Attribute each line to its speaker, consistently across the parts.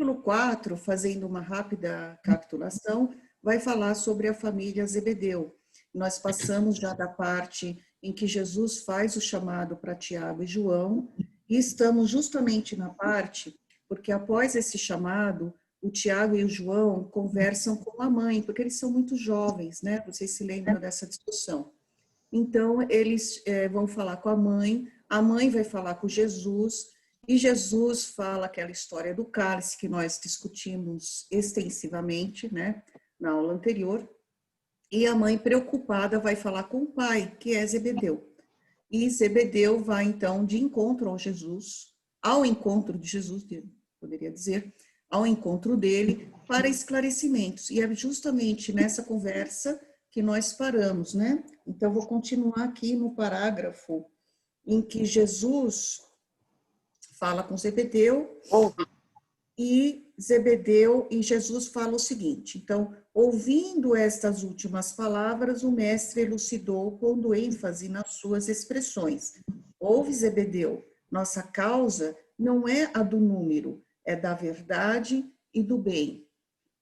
Speaker 1: capítulo 4, fazendo uma rápida capitulação, vai falar sobre a família Zebedeu. Nós passamos já da parte em que Jesus faz o chamado para Tiago e João, e estamos justamente na parte, porque após esse chamado, o Tiago e o João conversam com a mãe, porque eles são muito jovens, né? Vocês se lembram dessa discussão. Então, eles vão falar com a mãe vai falar com Jesus, e Jesus fala aquela história do cálice que nós discutimos extensivamente, né, na aula anterior, e a mãe, preocupada, vai falar com o pai, que é Zebedeu. E Zebedeu vai, então, de encontro ao Jesus, ao encontro de Jesus, poderia dizer, ao encontro dele, para esclarecimentos. E é justamente nessa conversa que nós paramos, né? Então, vou continuar aqui no parágrafo em que Jesus fala com Zebedeu, e Zebedeu e Jesus falam o seguinte: então, ouvindo estas últimas palavras, o mestre elucidou, pondo ênfase nas suas expressões. Ouve, Zebedeu, nossa causa não é a do número, é da verdade e do bem.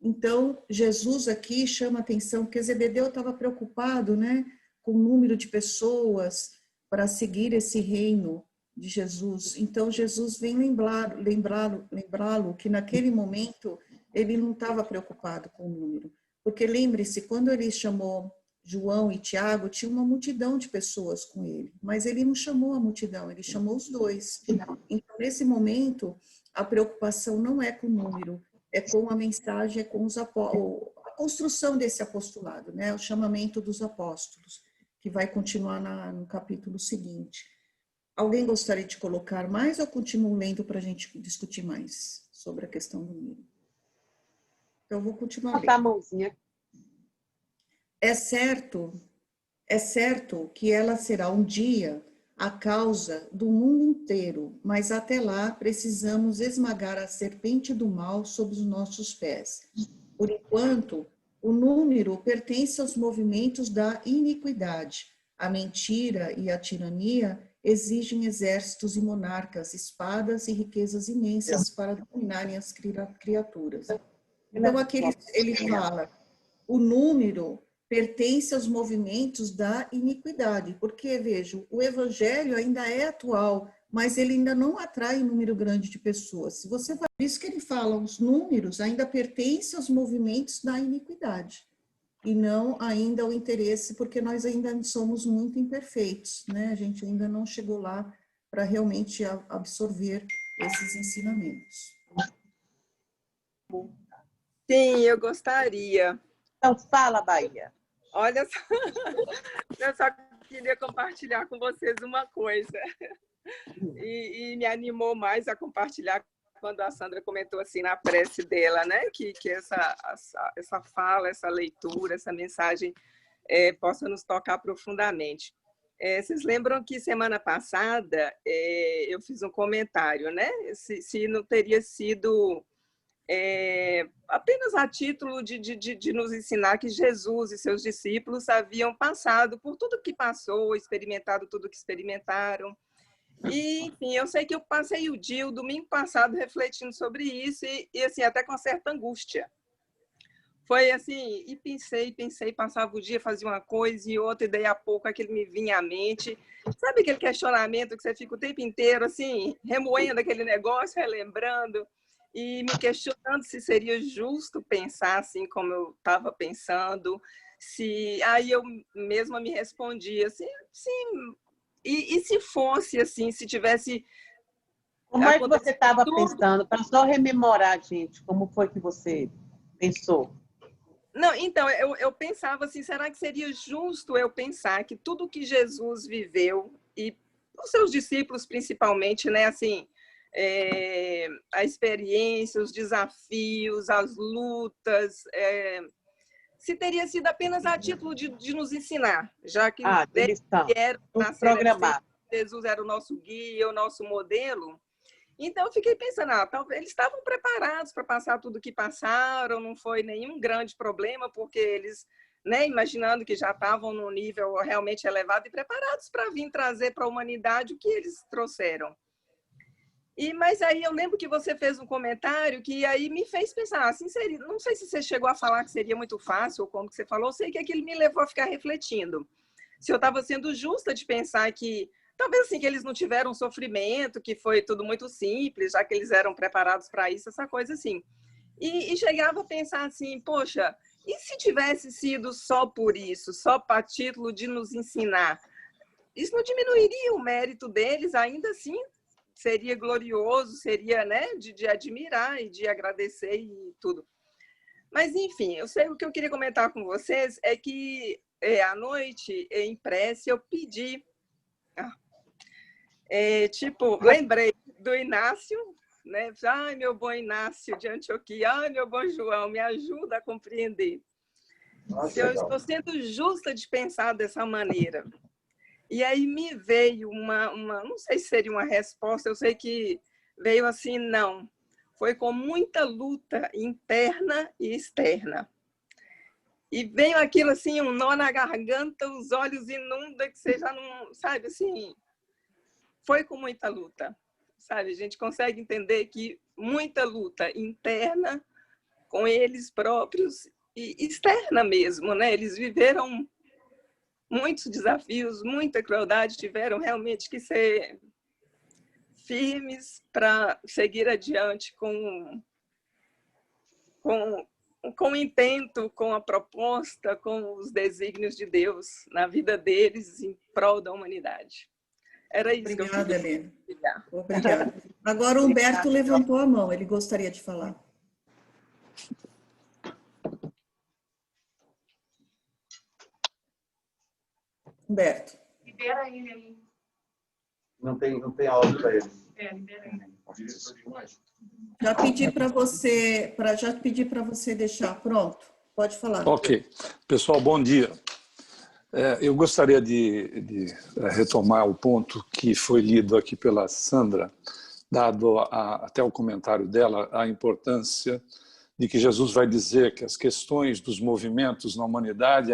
Speaker 1: Então, Jesus aqui chama atenção, porque Zebedeu estava preocupado, né, com o número de pessoas para seguir esse reino de Jesus. Então, Jesus vem lembrá-lo que naquele momento ele não estava preocupado com o número. Porque lembre-se, quando ele chamou João e Tiago, tinha uma multidão de pessoas com ele, mas ele não chamou a multidão, ele chamou os dois. Então, nesse momento, a preocupação não é com o número, é com a mensagem, é com a construção desse apostolado, né? O chamamento dos apóstolos, que vai continuar no capítulo seguinte. Alguém gostaria de colocar mais ou continuo lendo para a gente discutir mais sobre a questão do número? Então, eu vou continuar lendo.
Speaker 2: Botar a mãozinha.
Speaker 1: É certo que ela será um dia a causa do mundo inteiro, mas até lá precisamos esmagar a serpente do mal sob os nossos pés. Por enquanto, o número pertence aos movimentos da iniquidade. A mentira e a tirania exigem exércitos e monarcas, espadas e riquezas imensas para dominarem as criaturas. Então, aqui ele fala, o número pertence aos movimentos da iniquidade, porque, vejo, o evangelho ainda é atual, mas ele ainda não atrai um número grande de pessoas. Se você vai, por isso que ele fala, os números ainda pertencem aos movimentos da iniquidade, e não ainda ao interesse, porque nós ainda somos muito imperfeitos, né? A gente ainda não chegou lá para realmente absorver esses ensinamentos.
Speaker 3: Sim, eu gostaria.
Speaker 2: Então, fala, Bahia.
Speaker 3: Olha só, eu só queria compartilhar com vocês uma coisa. E me animou mais a compartilhar quando a Sandra comentou assim na prece dela, né? Que essa fala, essa leitura, essa mensagem possa nos tocar profundamente. Vocês lembram que semana passada eu fiz um comentário, né? Se não teria sido apenas a título de nos ensinar que Jesus e seus discípulos haviam passado por tudo que passou, experimentado tudo que experimentaram. E, enfim, eu sei que eu passei o domingo passado, refletindo sobre isso e assim, até com certa angústia. Foi assim, e pensei, passava o dia, fazia uma coisa e outra, e daí a pouco aquilo me vinha à mente. Sabe aquele questionamento que você fica o tempo inteiro, assim, remoendo aquele negócio, relembrando, e me questionando se seria justo pensar assim como eu estava pensando, aí eu mesma me respondi assim, sim, e se fosse assim, se tivesse...
Speaker 2: Como é que você estava pensando? Para só rememorar, gente, como foi que você pensou?
Speaker 3: Não, então, eu pensava assim, será que seria justo eu pensar que tudo que Jesus viveu, e os seus discípulos principalmente, né, assim, a experiência, os desafios, as lutas, se teria sido apenas a título de nos ensinar, já que Jesus era o nosso guia, o nosso modelo. Então, eu fiquei pensando, talvez eles estavam preparados para passar tudo o que passaram, não foi nenhum grande problema, porque eles, né, imaginando que já estavam num nível realmente elevado e preparados para vir trazer para a humanidade o que eles trouxeram. Mas aí eu lembro que você fez um comentário que aí me fez pensar, assim, não sei se você chegou a falar que seria muito fácil, ou como que você falou, sei que aquilo me levou a ficar refletindo. Se eu estava sendo justa de pensar que, talvez assim, que eles não tiveram sofrimento, que foi tudo muito simples, já que eles eram preparados para isso, essa coisa assim. E chegava a pensar assim, poxa, e se tivesse sido só por isso, só para título de nos ensinar? Isso não diminuiria o mérito deles, ainda assim seria glorioso, seria, né, de admirar e de agradecer e tudo. Mas, enfim, eu sei o que eu queria comentar com vocês é que à noite, em prece, eu pedi, lembrei do Inácio, né? Ai, meu bom Inácio de Antioquia, ai, meu bom João, me ajuda a compreender. Se eu estou sendo justa de pensar dessa maneira. E aí me veio não sei se seria uma resposta, eu sei que veio assim, não. Foi com muita luta interna e externa. E veio aquilo assim, um nó na garganta, os olhos inundam, que você já não, sabe, assim, foi com muita luta, sabe? A gente consegue entender que muita luta interna com eles próprios e externa mesmo, né? Eles viveram muitos desafios, muita crueldade, tiveram realmente que ser firmes para seguir adiante com o intento, com a proposta, com os desígnios de Deus na vida deles em prol da humanidade. Era isso.
Speaker 1: Obrigada,
Speaker 3: que eu queria.
Speaker 1: Helena. Obrigada. Agora o Humberto levantou a mão, ele gostaria de falar. Humberto.
Speaker 4: Libera ele aí.
Speaker 5: Não tem áudio para ele.
Speaker 4: Libera ele.
Speaker 1: Já pedi para você deixar. Pronto, pode falar.
Speaker 6: Ok. Pessoal, bom dia. Eu gostaria de retomar o ponto que foi lido aqui pela Sandra, dado até o comentário dela, a importância de que Jesus vai dizer que as questões dos movimentos na humanidade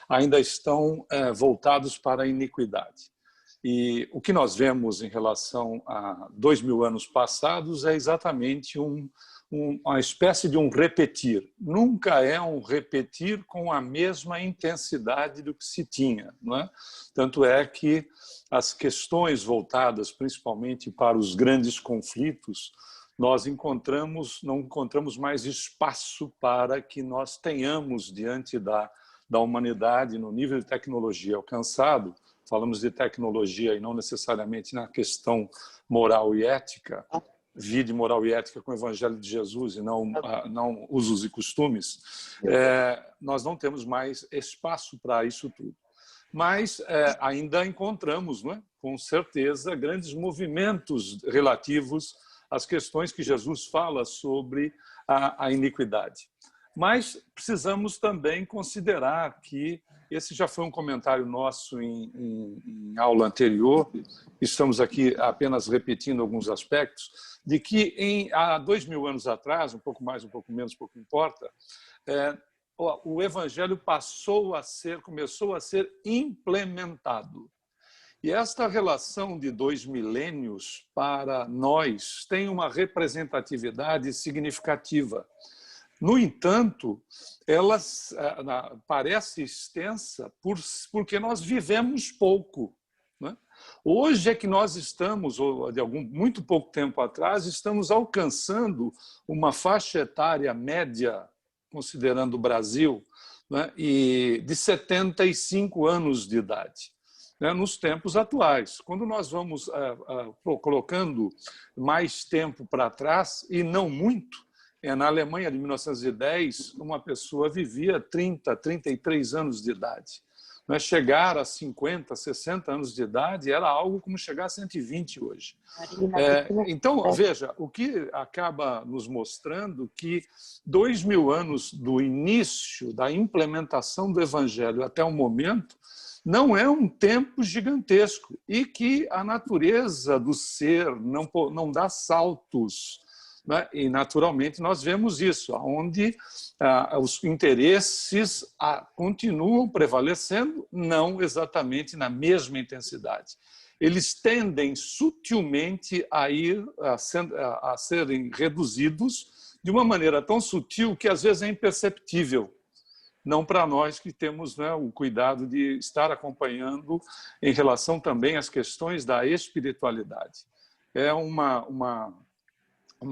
Speaker 6: ainda estão voltados para a iniquidade. E o que nós vemos em relação a 2000 anos passados é exatamente uma espécie de um repetir. Nunca é um repetir com a mesma intensidade do que se tinha, não é? Tanto é que as questões voltadas principalmente para os grandes conflitos, nós não encontramos mais espaço para que nós tenhamos diante da humanidade, no nível de tecnologia alcançado. Falamos de tecnologia e não necessariamente na questão moral e ética, vida moral e ética com o Evangelho de Jesus e não usos e costumes, nós não temos mais espaço para isso tudo. Mas ainda encontramos, não é? Com certeza, grandes movimentos relativos às questões que Jesus fala sobre a iniquidade. Mas precisamos também considerar que esse já foi um comentário nosso em aula anterior, estamos aqui apenas repetindo alguns aspectos, de que há 2000 anos atrás, um pouco mais, um pouco menos, pouco importa, o Evangelho começou a ser implementado. E esta relação de 2 milênios, para nós, tem uma representatividade significativa. No entanto, ela parece extensa porque nós vivemos pouco, né? Hoje é que nós estamos, ou de muito pouco tempo atrás, estamos alcançando uma faixa etária média, considerando o Brasil, né, e de 75 anos de idade, né, nos tempos atuais. Quando nós vamos colocando mais tempo para trás, e não muito, na Alemanha de 1910, uma pessoa vivia 30, 33 anos de idade. Chegar a 50, 60 anos de idade era algo como chegar a 120 hoje. Então, veja, o que acaba nos mostrando que 2000 anos do início da implementação do Evangelho até o momento não é um tempo gigantesco e que a natureza do ser não dá saltos, né? E, naturalmente, nós vemos isso, onde os interesses continuam prevalecendo, não exatamente na mesma intensidade. eles tendem sutilmente a serem reduzidos de uma maneira tão sutil que às vezes é imperceptível. Não para nós que temos, né, o cuidado de estar acompanhando em relação também às questões da espiritualidade. É uma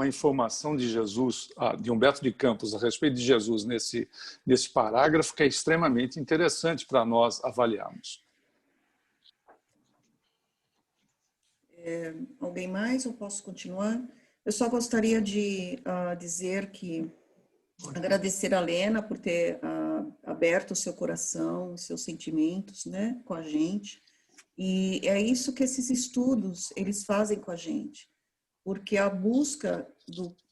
Speaker 6: informação de Jesus, de Humberto de Campos, a respeito de Jesus nesse parágrafo, que é extremamente interessante para nós avaliarmos.
Speaker 1: Alguém mais? Eu posso continuar? Eu só gostaria de dizer que agradecer a Lena por ter aberto o seu coração, os seus sentimentos, né, com a gente. E é isso que esses estudos eles fazem com a gente, porque a busca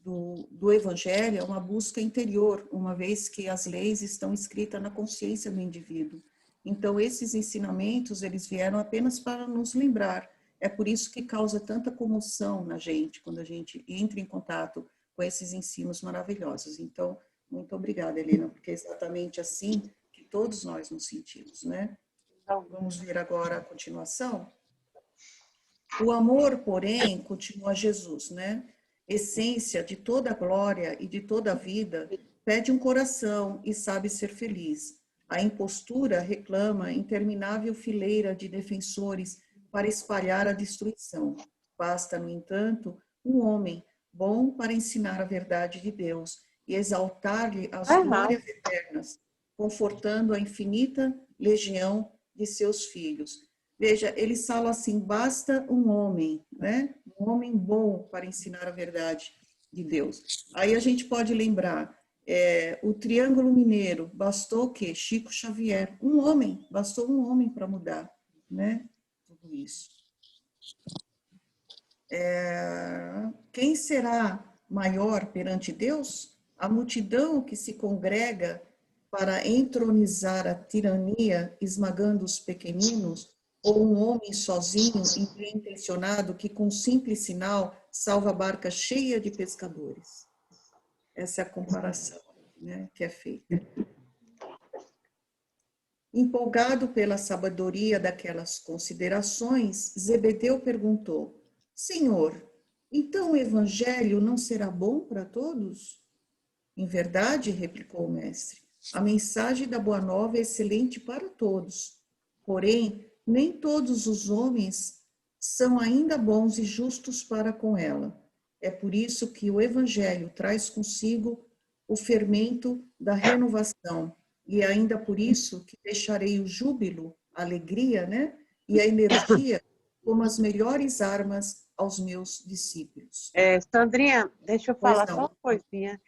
Speaker 1: do Evangelho é uma busca interior, uma vez que as leis estão escritas na consciência do indivíduo. Então, esses ensinamentos eles vieram apenas para nos lembrar. É por isso que causa tanta comoção na gente, quando a gente entra em contato com esses ensinos maravilhosos. Então, muito obrigada, Helena, porque é exatamente assim que todos nós nos sentimos, né? Então, vamos ver agora a continuação. O amor, porém, continua Jesus, né? Essência de toda glória e de toda vida, pede um coração e sabe ser feliz. A impostura reclama interminável fileira de defensores para espalhar a destruição. Basta, no entanto, um homem bom para ensinar a verdade de Deus e exaltar-lhe as glórias eternas, confortando a infinita legião de seus filhos. Veja, eles falam assim, basta um homem, né? Um homem bom para ensinar a verdade de Deus. Aí a gente pode lembrar, o Triângulo Mineiro, bastou o quê? Chico Xavier, bastou um homem para mudar, né? Tudo isso. Quem será maior perante Deus? A multidão que se congrega para entronizar a tirania, esmagando os pequeninos, ou um homem sozinho e bem intencionado que com simples sinal salva a barca cheia de pescadores. Essa é a comparação, né, que é feita. Empolgado pela sabedoria daquelas considerações, Zebedeu perguntou: Senhor, então o evangelho não será bom para todos? Em verdade, replicou o mestre, a mensagem da Boa Nova é excelente para todos. Porém, nem todos os homens são ainda bons e justos para com ela. É por isso que o evangelho traz consigo o fermento da renovação. E ainda por isso que deixarei o júbilo, a alegria, né? E a energia como as melhores armas aos meus discípulos.
Speaker 2: Sandrinha, deixa eu falar só uma coisinha.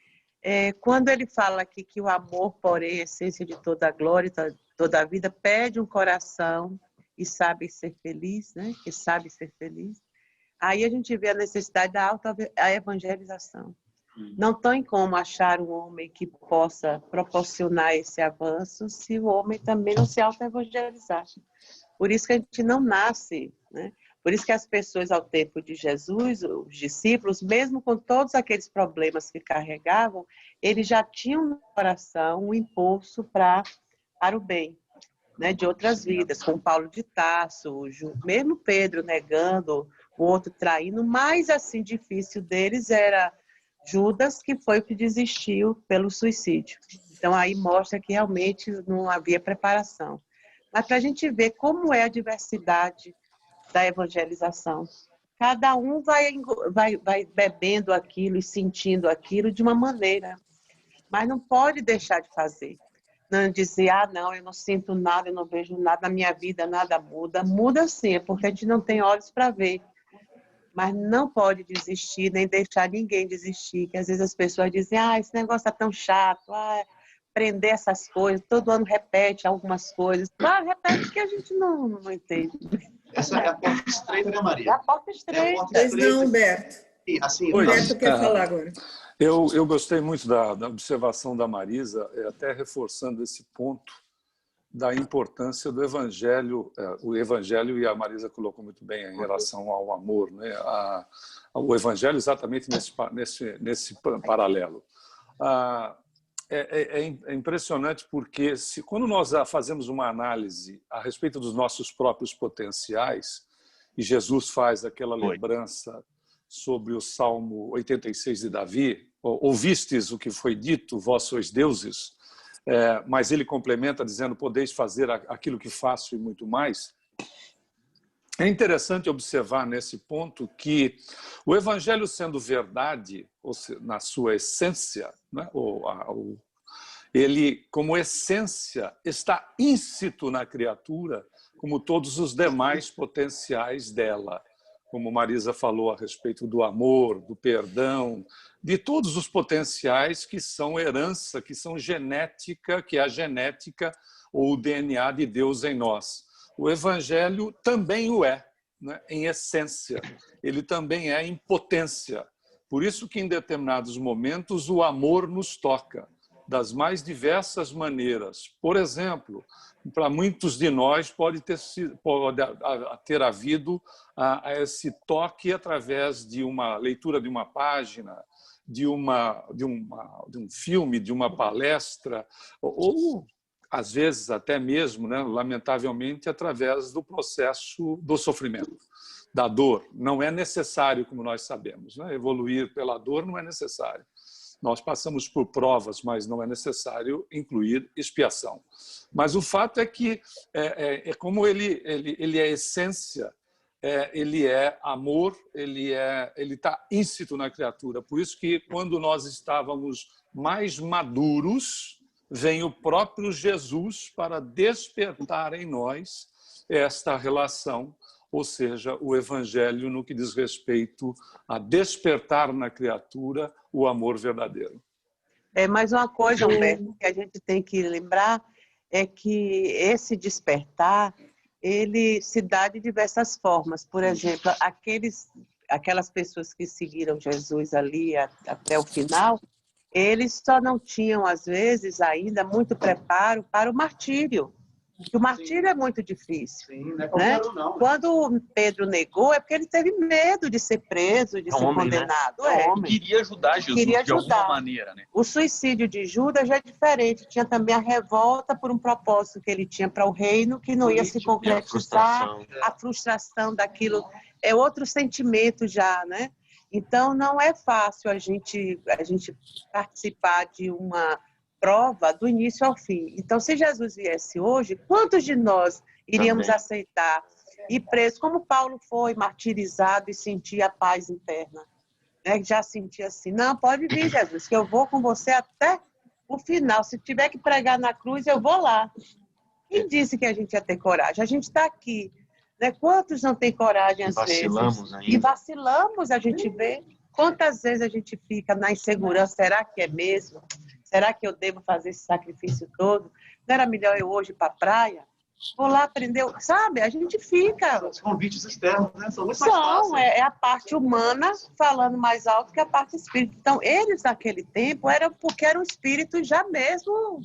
Speaker 2: Quando ele fala aqui que o amor, porém, é a essência de toda a glória, toda a vida, pede um coração e sabe ser feliz, né? Que sabe ser feliz. Aí a gente vê a necessidade da evangelização. Não tem como achar um homem que possa proporcionar esse avanço se o homem também não se auto-evangelizar. Por isso que a gente não nasce, né? Por isso que as pessoas, ao tempo de Jesus, os discípulos, mesmo com todos aqueles problemas que carregavam, eles já tinham no coração um impulso para o bem, né, de outras vidas, como Paulo de Tarso, mesmo Pedro negando, o outro traindo. O mais assim, difícil deles era Judas, que foi o que desistiu pelo suicídio. Então, aí mostra que realmente não havia preparação. Mas para a gente ver como é a diversidade da evangelização. Cada um vai bebendo aquilo e sentindo aquilo de uma maneira, mas não pode deixar de fazer. Não dizer, não, eu não sinto nada, eu não vejo nada na minha vida, nada muda. Muda sim, é porque a gente não tem olhos para ver. Mas não pode desistir, nem deixar ninguém desistir, que às vezes as pessoas dizem, esse negócio está tão chato, aprender essas coisas, todo ano repete algumas coisas. Claro, repete que a gente não entende.
Speaker 5: Essa é a porta estreita, né, Maria?
Speaker 2: É a porta estreita.
Speaker 1: Pois não, Humberto.
Speaker 5: Assim,
Speaker 1: Humberto quer falar agora.
Speaker 6: Eu gostei muito da observação da Marisa, até reforçando esse ponto da importância do Evangelho. O Evangelho, e a Marisa colocou muito bem em relação ao amor, né? O Evangelho exatamente nesse paralelo. É impressionante porque quando nós fazemos uma análise a respeito dos nossos próprios potenciais, e Jesus faz aquela lembrança sobre o Salmo 86 de Davi, ouvistes o que foi dito, vós sois deuses, mas ele complementa dizendo, podeis fazer aquilo que faço e muito mais. É interessante observar nesse ponto que o Evangelho sendo verdade, ou seja, na sua essência, né, ele, como essência, está íncito na criatura, como todos os demais potenciais dela. Como Marisa falou a respeito do amor, do perdão, de todos os potenciais que são herança, que são genética, que é a genética ou o DNA de Deus em nós. O Evangelho também o é, né? Em essência. Ele também é em potência. Por isso que, em determinados momentos, o amor nos toca, das mais diversas maneiras. Por exemplo, para muitos de nós pode ter havido esse toque através de uma leitura de uma página, de um filme, de uma palestra, ou às vezes até mesmo, né, lamentavelmente, através do processo do sofrimento, da dor. Não é necessário, como nós sabemos, né? Evoluir pela dor não é necessário. Nós passamos por provas, mas não é necessário incluir expiação. Mas o fato é que, como ele é essência, ele é amor, ele está íncito na criatura. Por isso que, quando nós estávamos mais maduros, vem o próprio Jesus para despertar em nós esta relação, ou seja, o Evangelho no que diz respeito a despertar na criatura o amor verdadeiro.
Speaker 2: Mais uma coisa, Humberto, que a gente tem que lembrar é que esse despertar, ele se dá de diversas formas. Por exemplo, aquelas pessoas que seguiram Jesus ali até o final, eles só não tinham, às vezes, ainda muito preparo para o martírio. Porque o martírio é muito difícil.
Speaker 5: Sim, não é
Speaker 2: né?
Speaker 5: qualquer um, não.
Speaker 2: Quando Pedro negou, é porque ele teve medo de ser preso, de ser condenado.
Speaker 7: Né? Queria ajudar Jesus de alguma maneira. Né?
Speaker 2: O suicídio de Judas já é diferente. Tinha também a revolta por um propósito que ele tinha para o reino, que não ia se concretizar. A frustração daquilo é outro sentimento já, né? Então, não é fácil a gente participar de uma prova do início ao fim. Então, se Jesus viesse hoje, quantos de nós iríamos aceitar ir preso, como Paulo foi martirizado e sentia a paz interna? Né? Já sentia assim, não, pode vir, Jesus, que eu vou com você até o final. Se tiver que pregar na cruz, eu vou lá. Quem disse que a gente ia ter coragem? A gente está aqui. Né? Quantos não têm coragem às vezes?
Speaker 7: Ainda.
Speaker 2: E vacilamos, a gente vê. Quantas vezes a gente fica na insegurança? Será que é mesmo? Será que eu devo fazer esse sacrifício todo? Não era melhor eu hoje ir para a praia? Vou lá aprender, sabe? A gente fica...
Speaker 5: Os convites externos, né? São muito mais fáceis.
Speaker 2: É a parte humana falando mais alto que a parte espírita. Então, eles naquele tempo eram porque eram espíritos já mesmo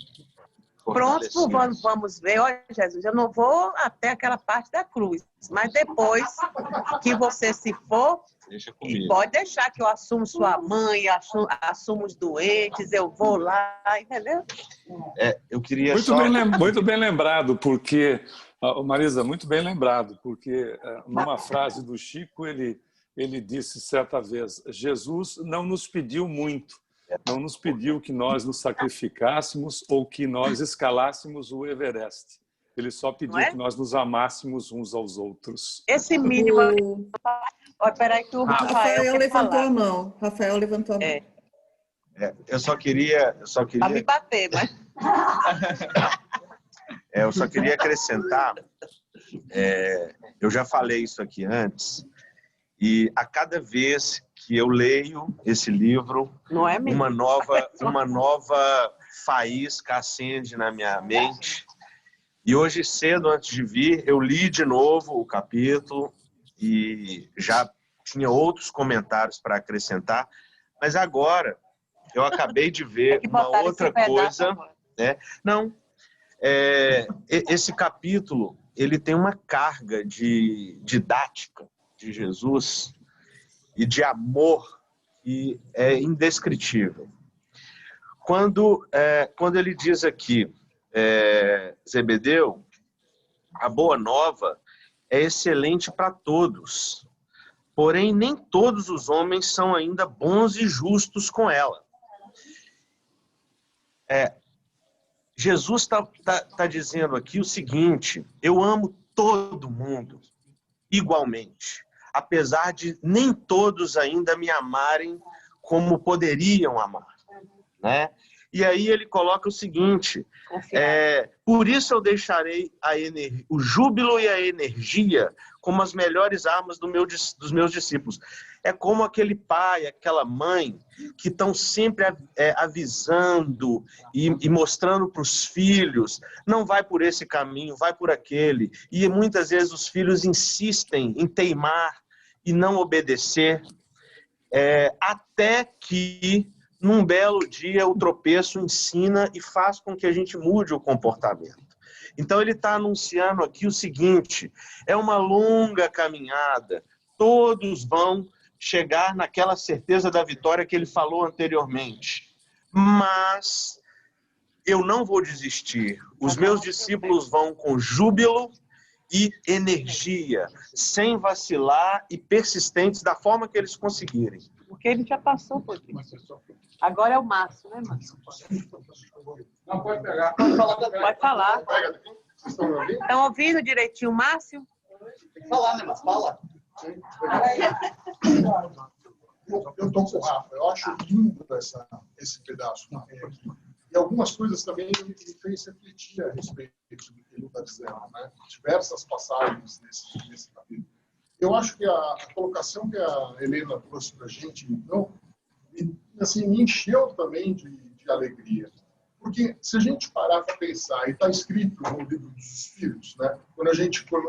Speaker 2: prontos. Vamos ver, olha, Jesus, eu não vou até aquela parte da cruz, mas depois que você se for, pode deixar que eu assumo sua mãe, assumo os doentes, eu vou lá, entendeu?
Speaker 7: Eu queria
Speaker 6: muito bem lembrado, porque, Marisa, muito bem lembrado, porque numa frase do Chico, ele disse certa vez, Jesus não nos pediu muito, não nos pediu que nós nos sacrificássemos ou que nós escalássemos o Everest. Ele só pediu que nós nos amássemos uns aos outros.
Speaker 2: Esse mínimo... Olha, peraí que o
Speaker 1: Rafael levantou a mão. Rafael levantou a mão.
Speaker 7: Eu só queria...
Speaker 2: Para me bater, mas...
Speaker 7: eu só queria acrescentar, eu já falei isso aqui antes, e a cada vez que eu leio esse livro, uma nova faísca acende na minha mente. E hoje cedo, antes de vir, eu li de novo o capítulo e já tinha outros comentários para acrescentar, mas agora eu acabei de ver uma outra coisa. Né? Não, esse capítulo ele tem uma carga de didática de Jesus e de amor que é indescritível. Quando ele diz aqui, Zebedeu, a boa nova é excelente para todos. Porém, nem todos os homens são ainda bons e justos com ela. Jesus está dizendo aqui o seguinte: eu amo todo mundo igualmente, apesar de nem todos ainda me amarem como poderiam amar, né? E aí ele coloca o seguinte: por isso eu deixarei o júbilo e a energia como as melhores armas dos meus discípulos. É como aquele pai, aquela mãe que estão sempre avisando e mostrando para os filhos: não vai por esse caminho, vai por aquele. E muitas vezes os filhos insistem em teimar e não obedecer, até que num belo dia o tropeço ensina e faz com que a gente mude o comportamento. Então ele está anunciando aqui o seguinte: é uma longa caminhada, todos vão chegar naquela certeza da vitória que ele falou anteriormente, mas eu não vou desistir. Os meus discípulos vão com júbilo e energia, sem vacilar e persistentes da forma que eles conseguirem.
Speaker 2: Porque ele já passou por isso. Agora é o Márcio, né, Márcio?
Speaker 5: Não, pode pegar.
Speaker 2: Pode falar. Estão ouvindo direitinho o Márcio?
Speaker 5: Tem que falar, né, mas fala. Eu estou com o Rafa. Eu acho lindo esse pedaço que tem aqui. E algumas coisas também me fez refletir a respeito do que ele está dizendo, né? Diversas passagens nesse capítulo. Eu acho que a colocação que a Helena trouxe para a gente, então, assim, me encheu também de alegria. Porque se a gente parar para pensar, e está escrito no livro dos Espíritos, né? Quando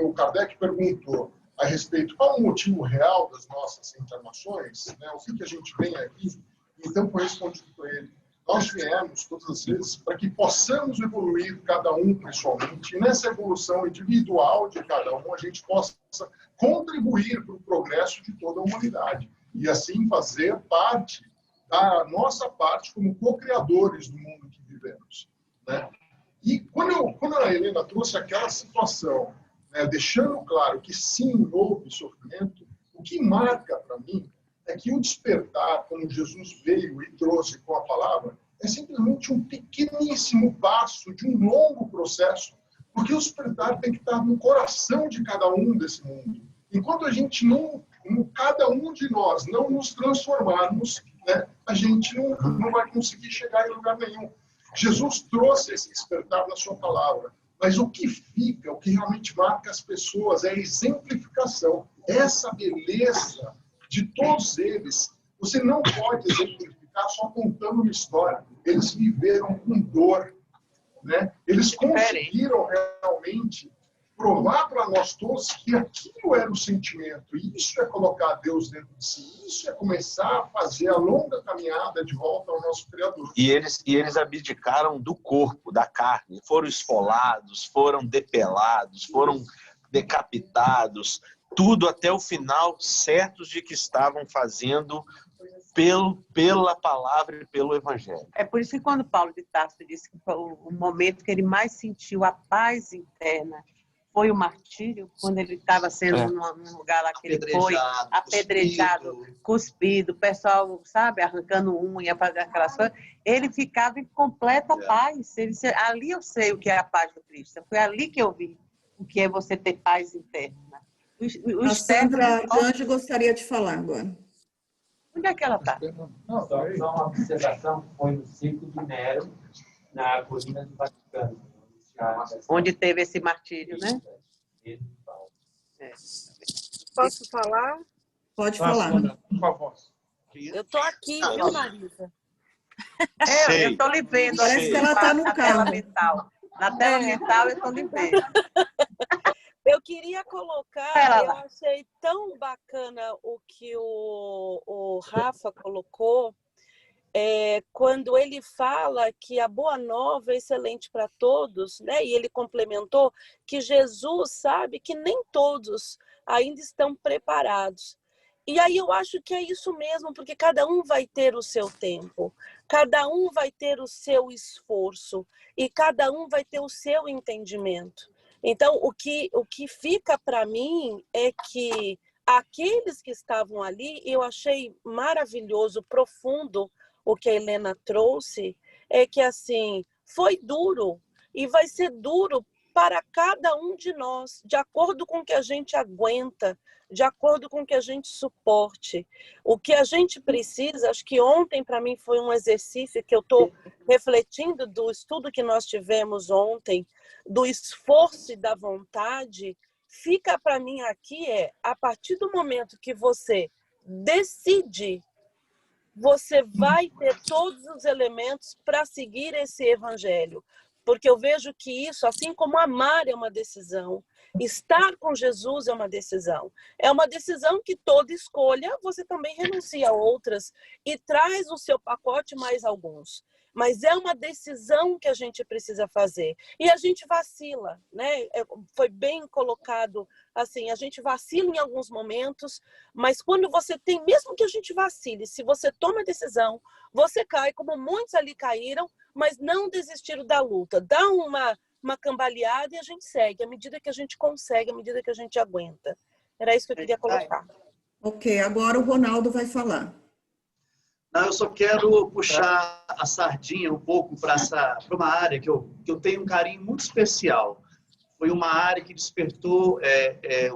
Speaker 5: o Kardec perguntou a respeito qual o motivo real das nossas encarnações, né? O que a gente vem aqui, então foi respondido para ele: nós viemos todas as vezes para que possamos evoluir cada um pessoalmente, e nessa evolução individual de cada um a gente possa contribuir para o progresso de toda a humanidade e assim fazer parte da nossa parte como co-criadores do mundo que vivemos, né? E quando a Helena trouxe aquela situação, né, deixando claro que sim, houve sofrimento, o que marca para mim é que o despertar, como Jesus veio e trouxe com a palavra, é simplesmente um pequeníssimo passo de um longo processo, porque o despertar tem que estar no coração de cada um desse mundo. Enquanto a gente cada um de nós não nos transformarmos, né, a gente não vai conseguir chegar em lugar nenhum. Jesus trouxe esse despertar na sua palavra, mas o que fica, o que realmente marca as pessoas é a exemplificação, essa beleza de todos eles. Você não pode exemplificar só contando uma história. Eles viveram com dor, né? Eles conseguiram realmente provar para nós todos que aquilo era o sentimento. E isso é colocar Deus dentro de si. Isso é começar a fazer a longa caminhada de volta ao nosso Criador.
Speaker 7: E eles abdicaram do corpo, da carne. Foram esfolados, foram depelados, foram decapitados. Tudo até o final, certos de que estavam fazendo pela palavra e pelo Evangelho.
Speaker 2: É por isso que quando Paulo de Tarso disse que foi o momento que ele mais sentiu a paz interna foi o martírio, quando ele estava sendo num lugar lá que ele foi apedrejado, cuspido, o pessoal, sabe, arrancando unha, fazendo aquelas coisas, ele ficava em completa paz. Ali eu sei o que é a paz do Cristo. Foi ali que eu vi o que é você ter paz interna.
Speaker 1: A Sandra Anjo gostaria de falar agora.
Speaker 2: Onde é que ela está?
Speaker 8: Só uma observação, foi no ciclo de Nero, na colina do Vaticano.
Speaker 2: Onde teve esse martírio, né?
Speaker 9: Posso falar?
Speaker 1: Pode falar.
Speaker 5: Por favor.
Speaker 9: Eu estou aqui, viu, Marisa?
Speaker 2: Eu estou lhe vendo.
Speaker 1: Parece que ela está no carro.
Speaker 2: Na tela mental, eu estou lhe vendo.
Speaker 9: Eu queria colocar, eu achei tão bacana o que o Rafa colocou, quando ele fala que a boa nova é excelente para todos, né? E ele complementou que Jesus sabe que nem todos ainda estão preparados. E aí eu acho que é isso mesmo, porque cada um vai ter o seu tempo, cada um vai ter o seu esforço e cada um vai ter o seu entendimento. Então, o que fica para mim é que aqueles que estavam ali, eu achei maravilhoso, profundo o que a Helena trouxe, é que assim, foi duro e vai ser duro para cada um de nós, de acordo com o que a gente aguenta, de acordo com o que a gente suporte. O que a gente precisa, acho que ontem para mim foi um exercício que eu estou refletindo do estudo que nós tivemos ontem, do esforço e da vontade, fica para mim aqui a partir do momento que você decide, você vai ter todos os elementos para seguir esse evangelho. Porque eu vejo que isso, assim como amar é uma decisão, estar com Jesus é uma decisão. É uma decisão que toda escolha, você também renuncia a outras e traz no seu pacote mais alguns. Mas é uma decisão que a gente precisa fazer. E a gente vacila, né? Foi bem colocado assim, a gente vacila em alguns momentos, mas quando você tem, mesmo que a gente vacile, se você toma a decisão, você cai, como muitos ali caíram, mas não desistiram da luta. Dá uma cambaleada e a gente segue, à medida que a gente consegue, à medida que a gente aguenta. Era isso que eu queria colocar.
Speaker 1: Ok, agora o Ronaldo vai falar.
Speaker 10: Não, eu só quero puxar a sardinha um pouco para uma área que eu tenho um carinho muito especial. Foi uma área que despertou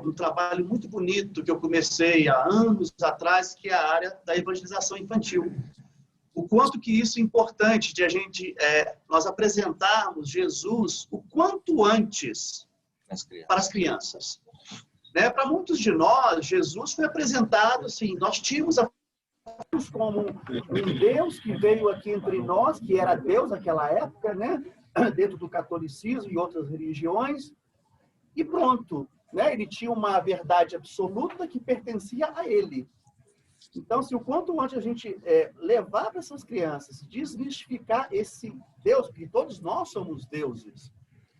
Speaker 10: um trabalho muito bonito que eu comecei há anos atrás, que é a área da evangelização infantil. O quanto que isso é importante de nós apresentarmos Jesus o quanto antes para as crianças. Né? Para muitos de nós, Jesus foi apresentado assim, nós tínhamos como um Deus que veio aqui entre nós, que era Deus naquela época, né? Dentro do catolicismo e outras religiões, e pronto. Né? Ele tinha uma verdade absoluta que pertencia a ele. Então, se o quanto antes a gente levar para essas crianças, desmistificar esse Deus, porque todos nós somos deuses,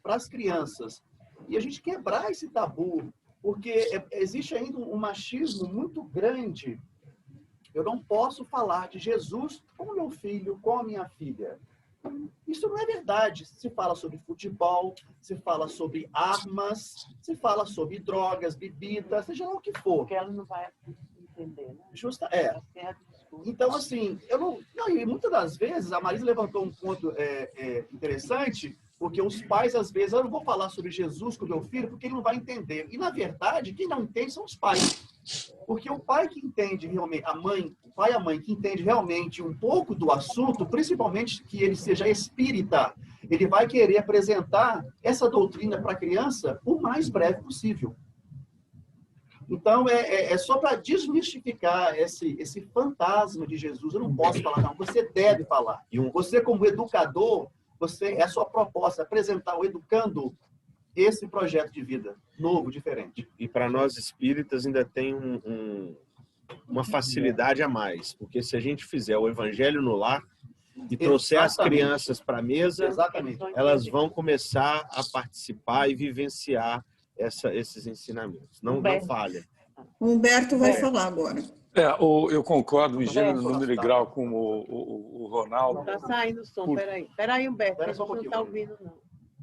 Speaker 10: para as crianças, e a gente quebrar esse tabu, porque existe ainda um machismo muito grande. Eu não posso falar de Jesus com meu filho, com a minha filha. Isso não é verdade. Se fala sobre futebol, se fala sobre armas, se fala sobre drogas, bebidas, seja lá o que for.
Speaker 2: Porque ela não vai entender, né?
Speaker 10: Então, assim, e muitas das vezes, a Marisa levantou um ponto interessante, porque os pais, às vezes, eu não vou falar sobre Jesus com meu filho, porque ele não vai entender. E, na verdade, quem não entende são os pais. Porque o pai que entende realmente, o pai e a mãe que entende realmente um pouco do assunto, principalmente que ele seja espírita, ele vai querer apresentar essa doutrina para a criança o mais breve possível. Então, é só para desmistificar esse fantasma de Jesus. Eu não posso falar, não. Você deve falar. Você, como educador, é a sua proposta, apresentar o educando esse projeto de vida novo, diferente.
Speaker 7: E para nós espíritas ainda tem uma facilidade a mais, porque se a gente fizer o evangelho no lar e trouxer as crianças para a mesa, elas vão começar a participar e vivenciar esses ensinamentos. Não falha.
Speaker 1: O Humberto vai falar agora.
Speaker 6: Eu concordo em gênero, número e grau com o Ronaldo.
Speaker 2: Está saindo o som, peraí, Humberto, a gente não está ouvindo,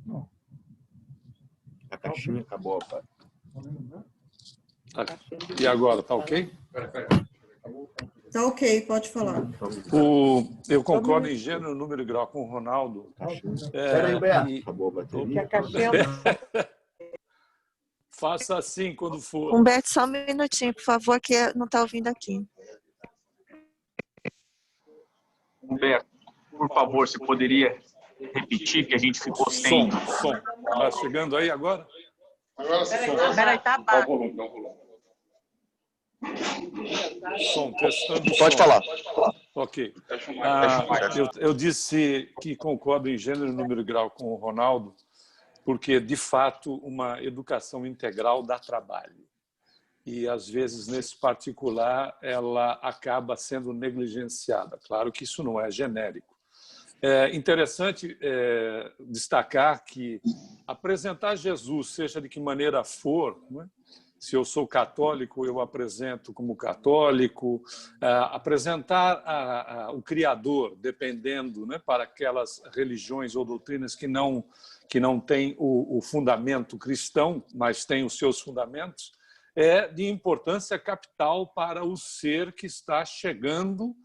Speaker 2: não.
Speaker 7: A caixinha acabou, pai.
Speaker 6: E agora, tá ok?
Speaker 1: Tá ok, pode falar.
Speaker 6: Eu concordo em gênero, número e grau com o Ronaldo.
Speaker 10: Peraí, Humberto.
Speaker 7: Acabou a bateria.
Speaker 6: Faça assim quando for.
Speaker 11: Humberto, só um minutinho, por favor, que não está ouvindo aqui.
Speaker 12: Humberto, por favor, você poderia repetir que a gente ficou sem...
Speaker 6: Som. Tá chegando aí agora?
Speaker 5: Agora sim.
Speaker 2: Peraí, tá baixo.
Speaker 6: Som, testando
Speaker 7: Pode
Speaker 6: som.
Speaker 7: falar.
Speaker 6: Ok. Eu disse que concordo em gênero, número e grau com o Ronaldo, porque, de fato, uma educação integral dá trabalho. E, às vezes, nesse particular, ela acaba sendo negligenciada. Claro que isso não é genérico. É interessante destacar que apresentar Jesus, seja de que maneira for, né, Se eu sou católico, eu apresento como católico. Apresentar o Criador, dependendo, né, para aquelas religiões ou doutrinas que não têm o fundamento cristão, mas têm os seus fundamentos, é de importância capital para o ser que está chegando,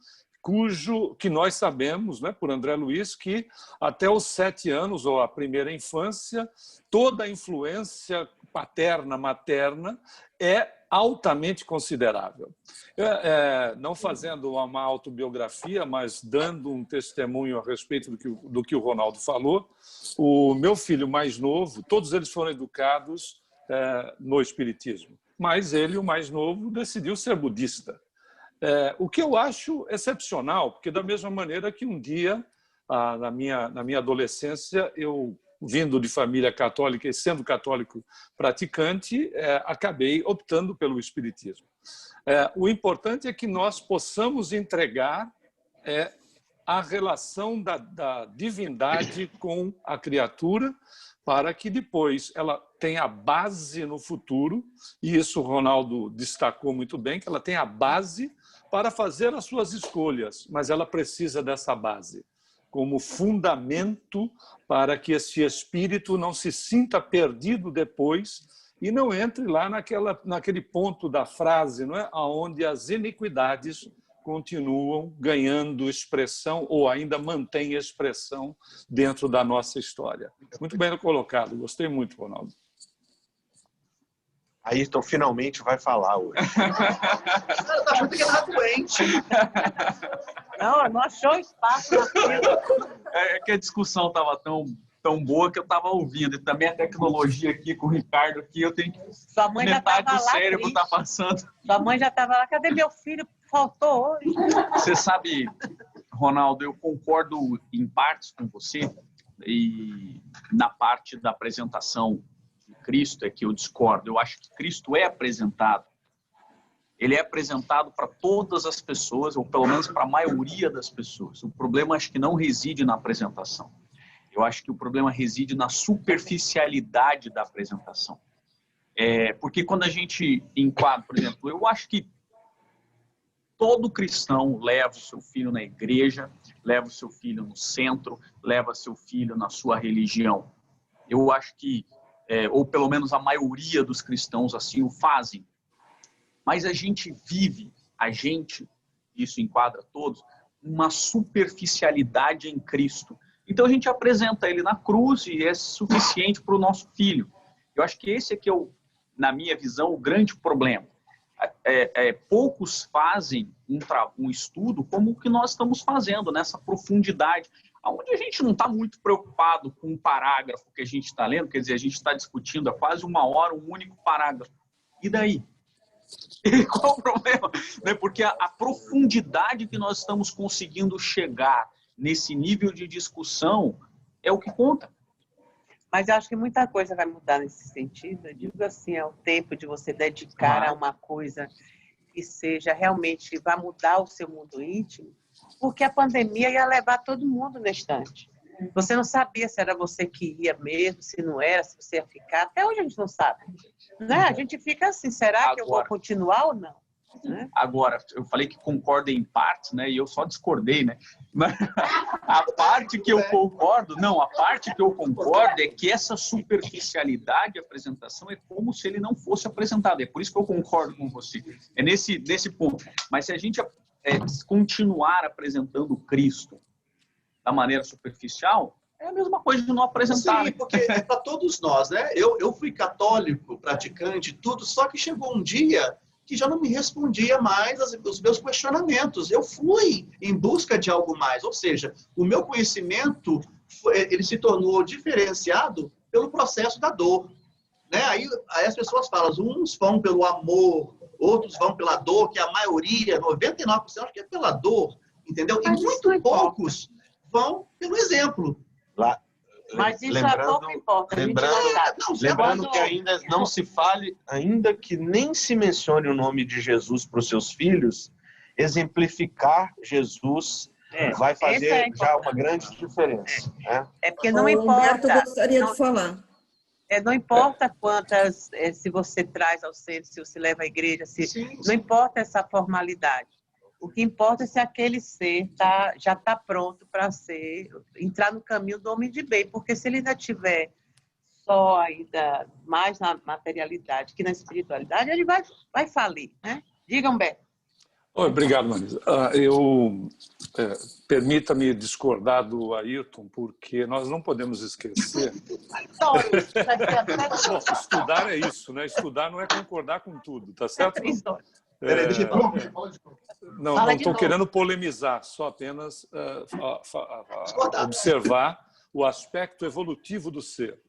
Speaker 6: que nós sabemos, né, por André Luiz, que até os 7 anos, ou a primeira infância, toda a influência paterna, materna, é altamente considerável. Não fazendo uma autobiografia, mas dando um testemunho a respeito do que o Ronaldo falou, o meu filho mais novo, todos eles foram educados no Espiritismo, mas ele, o mais novo, decidiu ser budista. O que eu acho excepcional, porque da mesma maneira que um dia, na minha adolescência, eu, vindo de família católica e sendo católico praticante, acabei optando pelo Espiritismo. O importante é que nós possamos entregar a relação da divindade com a criatura, para que depois ela tenha base no futuro, e isso o Ronaldo destacou muito bem, que ela tem a base para fazer as suas escolhas, mas ela precisa dessa base como fundamento para que esse espírito não se sinta perdido depois e não entre lá naquele ponto da frase, não é? Onde as iniquidades continuam ganhando expressão ou ainda mantêm expressão dentro da nossa história. Muito bem colocado, gostei muito, Ronaldo.
Speaker 7: Ayrton finalmente vai falar hoje.
Speaker 10: Eu tô achando que ele tá doente.
Speaker 2: Não achou espaço na fila.
Speaker 12: É que a discussão estava tão boa que eu estava ouvindo. E também a tecnologia aqui com o Ricardo, aqui eu tenho que...
Speaker 2: Sua mãe já
Speaker 12: metade
Speaker 2: estava
Speaker 12: do
Speaker 2: lá,
Speaker 12: cérebro está passando.
Speaker 2: Sua mãe já estava lá. Cadê meu filho? Faltou hoje.
Speaker 12: Você sabe, Ronaldo, eu concordo em partes com você, e na parte da apresentação de Cristo é que eu discordo. Eu acho que Cristo é apresentado. Ele é apresentado para todas as pessoas, ou pelo menos para a maioria das pessoas. O problema acho que não reside na apresentação. Eu acho que o problema reside na superficialidade da apresentação. Porque quando a gente enquadra, por exemplo, eu acho que todo cristão leva o seu filho na igreja, leva o seu filho no centro, leva seu filho na sua religião. Eu acho que, ou pelo menos a maioria dos cristãos assim o fazem. Mas a gente vive, isso enquadra todos, uma superficialidade em Cristo. Então a gente apresenta ele na cruz e é suficiente para o nosso filho. Eu acho que esse aqui é, na minha visão, o grande problema. Poucos fazem um estudo como o que nós estamos fazendo, nessa profundidade, onde a gente não está muito preocupado com um parágrafo que a gente está lendo, quer dizer, a gente está discutindo há quase 1 hora um único parágrafo. E daí? Qual o problema? Porque a profundidade que nós estamos conseguindo chegar nesse nível de discussão é o que conta.
Speaker 2: Mas eu acho que muita coisa vai mudar nesse sentido. Eu digo assim, é o tempo de você dedicar a uma coisa que seja realmente, vai mudar o seu mundo íntimo, porque a pandemia ia levar todo mundo na estante. Você não sabia se era você que ia mesmo, se não era, se você ia ficar. Até hoje a gente não sabe. Né? A gente fica assim, será que eu vou continuar ou não? Né?
Speaker 12: Agora, eu falei que concordo em partes, né? E eu só discordei, né? A parte que eu concordo é que essa superficialidade de apresentação é como se ele não fosse apresentado. É por isso que eu concordo com você. É nesse ponto. Mas se a gente continuar apresentando Cristo da maneira superficial, é a mesma coisa de não apresentar.
Speaker 10: Sim, porque é para todos nós, né? Eu fui católico, praticante, tudo, só que chegou um dia que já não me respondia mais os meus questionamentos. Eu fui em busca de algo mais, ou seja, o meu conhecimento ele se tornou diferenciado pelo processo da dor. Né? Aí as pessoas falam, uns vão pelo amor, outros vão pela dor, que a maioria, 99%, acho que é pela dor, entendeu? E muito poucos vão pelo exemplo.
Speaker 2: Mas isso pouco importa.
Speaker 7: Lembrando que ainda não se fale, ainda que nem se mencione o nome de Jesus para os seus filhos, exemplificar Jesus vai fazer já uma grande diferença. Né?
Speaker 2: É porque não importa.
Speaker 1: Humberto gostaria de falar.
Speaker 2: Não importa quantas, se você traz ao centro, se você leva à igreja, não importa essa formalidade. O que importa é se aquele ser já está pronto para entrar no caminho do homem de bem, porque se ele ainda tiver só ainda mais na materialidade que na espiritualidade, ele vai falir, né? Diga, Humberto.
Speaker 6: Obrigado, Marisa. Permita-me discordar do Ayrton, porque nós não podemos esquecer... Estudar é isso, né? Estudar não é concordar com tudo, tá certo? Não estou querendo polemizar, só apenas observar o aspecto evolutivo do ser,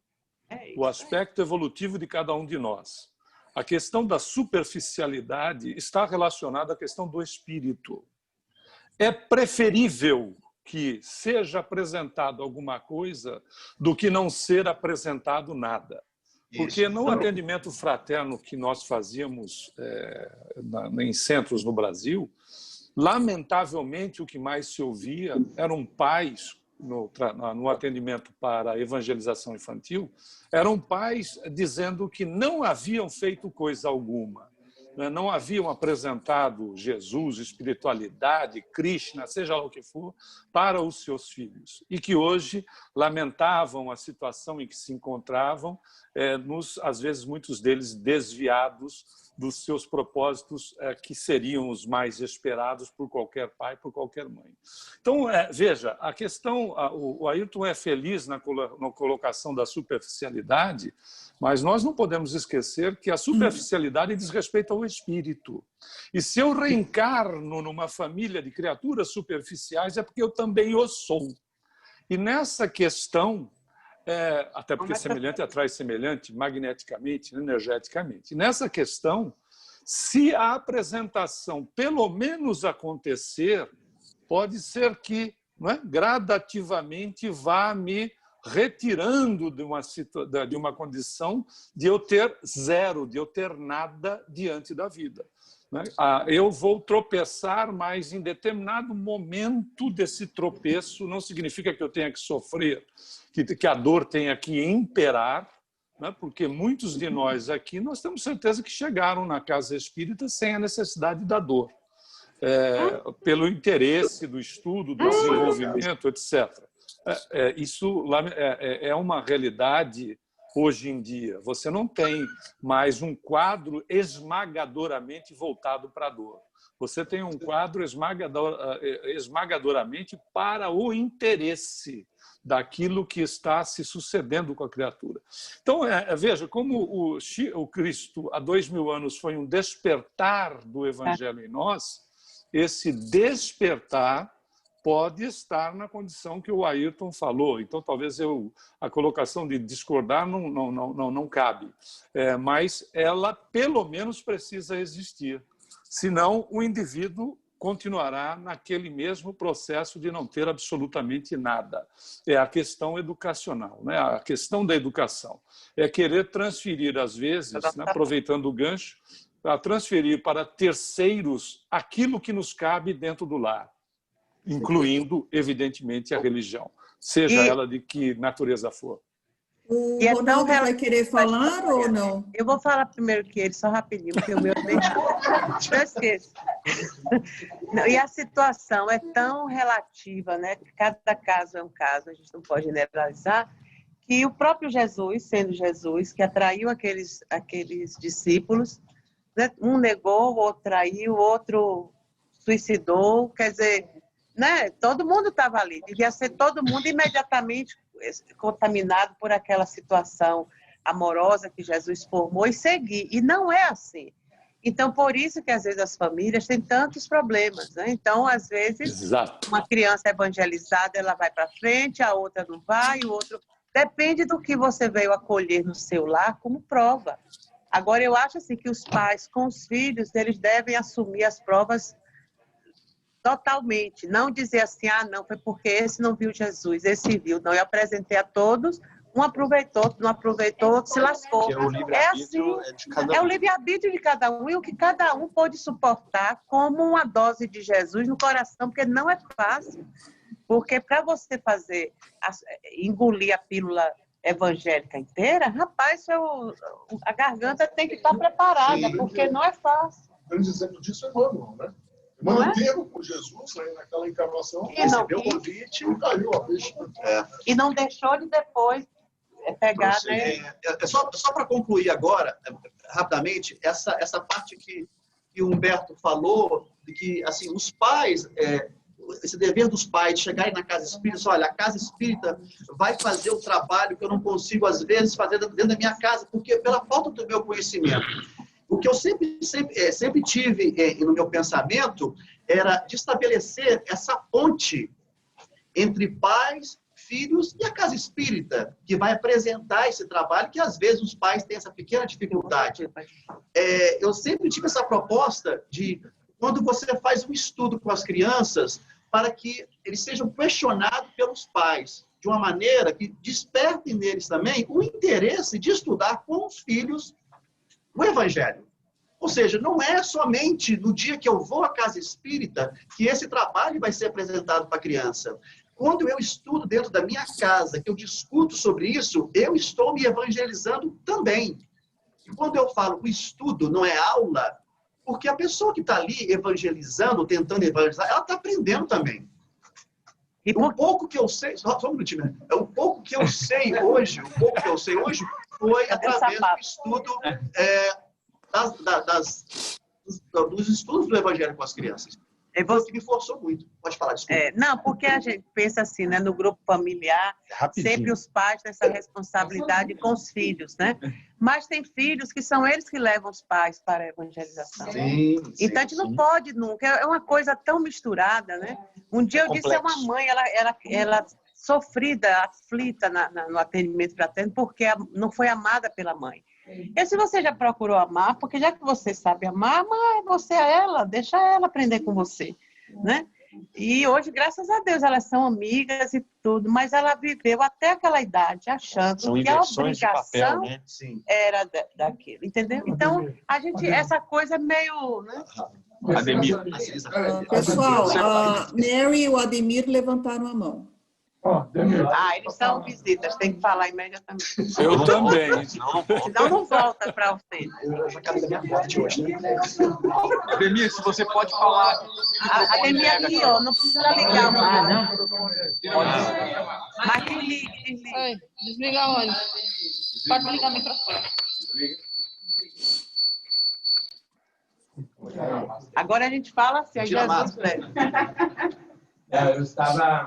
Speaker 6: o aspecto evolutivo de cada um de nós. A questão da superficialidade está relacionada à questão do espírito. É preferível que seja apresentado alguma coisa do que não ser apresentado nada. Porque no atendimento fraterno que nós fazíamos em centros no Brasil, lamentavelmente o que mais se ouvia eram pais, no atendimento para a evangelização infantil, eram pais dizendo que não haviam feito coisa alguma, não haviam apresentado Jesus, espiritualidade, Krishna, seja lá o que for, para os seus filhos. E que hoje lamentavam a situação em que se encontravam, às vezes muitos deles desviados dos seus propósitos que seriam os mais esperados por qualquer pai, por qualquer mãe. Então, veja, a questão, o Ayrton é feliz na colocação da superficialidade, mas nós não podemos esquecer que a superficialidade diz respeito ao espírito. E se eu reencarno numa família de criaturas superficiais, é porque eu também o sou. E nessa questão, até porque semelhante atrai semelhante, magneticamente, energeticamente. E nessa questão, se a apresentação pelo menos acontecer, pode ser que gradativamente vá me retirando de uma condição de eu ter zero, de eu ter nada diante da vida. Eu vou tropeçar, mas em determinado momento desse tropeço não significa que eu tenha que sofrer, que a dor tenha que imperar, porque muitos de nós aqui, nós temos certeza que chegaram na casa espírita sem a necessidade da dor, pelo interesse do estudo, do desenvolvimento, etc. Isso é uma realidade hoje em dia. Você não tem mais um quadro esmagadoramente voltado para a dor. Você tem um quadro esmagadoramente para o interesse daquilo que está se sucedendo com a criatura. Então, veja, como o Cristo, há 2000 anos, foi um despertar do Evangelho em nós, esse despertar pode estar na condição que o Ayrton falou. Então, talvez a colocação de discordar não cabe. Mas ela, pelo menos, precisa existir. Senão, o indivíduo continuará naquele mesmo processo de não ter absolutamente nada. É a questão educacional, né? A questão da educação. É querer transferir, às vezes, aproveitando o gancho, a transferir para terceiros aquilo que nos cabe dentro do lar, incluindo, evidentemente, a religião, seja ela de que natureza for.
Speaker 1: O Ronaldo vai querer falar ou não?
Speaker 2: Eu vou falar primeiro que ele, só rapidinho, porque o meu eu esqueço. E a situação é tão relativa, né? Cada caso é um caso, a gente não pode generalizar, que o próprio Jesus, sendo Jesus, que atraiu aqueles discípulos, né? Um negou, o outro traiu, o outro suicidou, quer dizer, né? Todo mundo estava ali, devia ser todo mundo imediatamente contaminado por aquela situação amorosa que Jesus formou e seguir. E não é assim. Então, por isso que às vezes as famílias têm tantos problemas, né? Então, às vezes, uma criança evangelizada, ela vai para frente, a outra não vai, o outro... Depende do que você veio acolher no seu lar como prova. Agora, eu acho assim, que os pais com os filhos, eles devem assumir as provas totalmente. Não dizer assim, não, foi porque esse não viu Jesus, esse viu. Não, eu apresentei a todos, um aproveitou, outro não aproveitou, outro se lascou. É assim, é o livre-arbítrio de cada um e o que cada um pode suportar como uma dose de Jesus no coração, porque não é fácil. Porque para você engolir a pílula evangélica inteira, rapaz, a garganta tem que estar preparada, porque não é fácil.
Speaker 5: Um grande exemplo disso é Emmanuel, né? Emmanuel teve com Jesus, né, naquela encarnação, recebeu o convite e caiu a peixe.
Speaker 2: E não deixou de depois pegar, né?
Speaker 10: Só para concluir agora, rapidamente, essa parte que o Humberto falou, de que assim, os pais, esse dever dos pais de chegarem na casa espírita, olha, a casa espírita vai fazer o trabalho que eu não consigo, às vezes, fazer dentro da minha casa, porque pela falta do meu conhecimento. O que eu sempre tive no meu pensamento era de estabelecer essa ponte entre pais, filhos e a casa espírita, que vai apresentar esse trabalho, que às vezes os pais têm essa pequena dificuldade. Eu sempre tive essa proposta de, quando você faz um estudo com as crianças, para que eles sejam questionados pelos pais, de uma maneira que desperte neles também o interesse de estudar com os filhos o Evangelho. Ou seja, não é somente no dia que eu vou à casa espírita que esse trabalho vai ser apresentado para a criança. Quando eu estudo dentro da minha casa, que eu discuto sobre isso, eu estou me evangelizando também. E quando eu falo o estudo não é aula, porque a pessoa que está ali evangelizando, tentando evangelizar, ela está aprendendo também. E o pouco que eu sei, só um minutinho, né? O pouco que eu sei hoje, foi através do estudo dos estudos do Evangelho com as crianças. Você me forçou muito. Pode falar, desculpa.
Speaker 2: Não, porque a gente pensa assim, né? No grupo familiar, sempre os pais têm essa responsabilidade com os filhos, né? Mas tem filhos que são eles que levam os pais para a evangelização.
Speaker 7: Sim,
Speaker 2: então, a gente não pode nunca. É uma coisa tão misturada, né? Um dia eu disse a uma mãe, ela sofrida, aflita no atendimento fraterno, porque não foi amada pela mãe. E se você já procurou amar, porque já que você sabe amar, mas você é ela, deixa ela aprender com você, né? E hoje, graças a Deus, elas são amigas e tudo, mas ela viveu até aquela idade achando que a obrigação era daquilo, entendeu? Então, essa coisa é meio, né?
Speaker 12: Ademir.
Speaker 1: Pessoal, a Mary e o Ademir levantaram a mão.
Speaker 2: Eles são visitas, tem que falar imediatamente.
Speaker 6: Eu também.
Speaker 2: Senão não volta para você.
Speaker 10: Eu já quero da minha morte hoje, né?
Speaker 12: Ademir, se você pode falar.
Speaker 2: Ademir aqui, ó, não precisa ligar. Mas desliga.
Speaker 13: Desliga onde? Pode ligar o microfone.
Speaker 2: Agora a gente fala assim, a Jesus leva.
Speaker 8: Eu estava...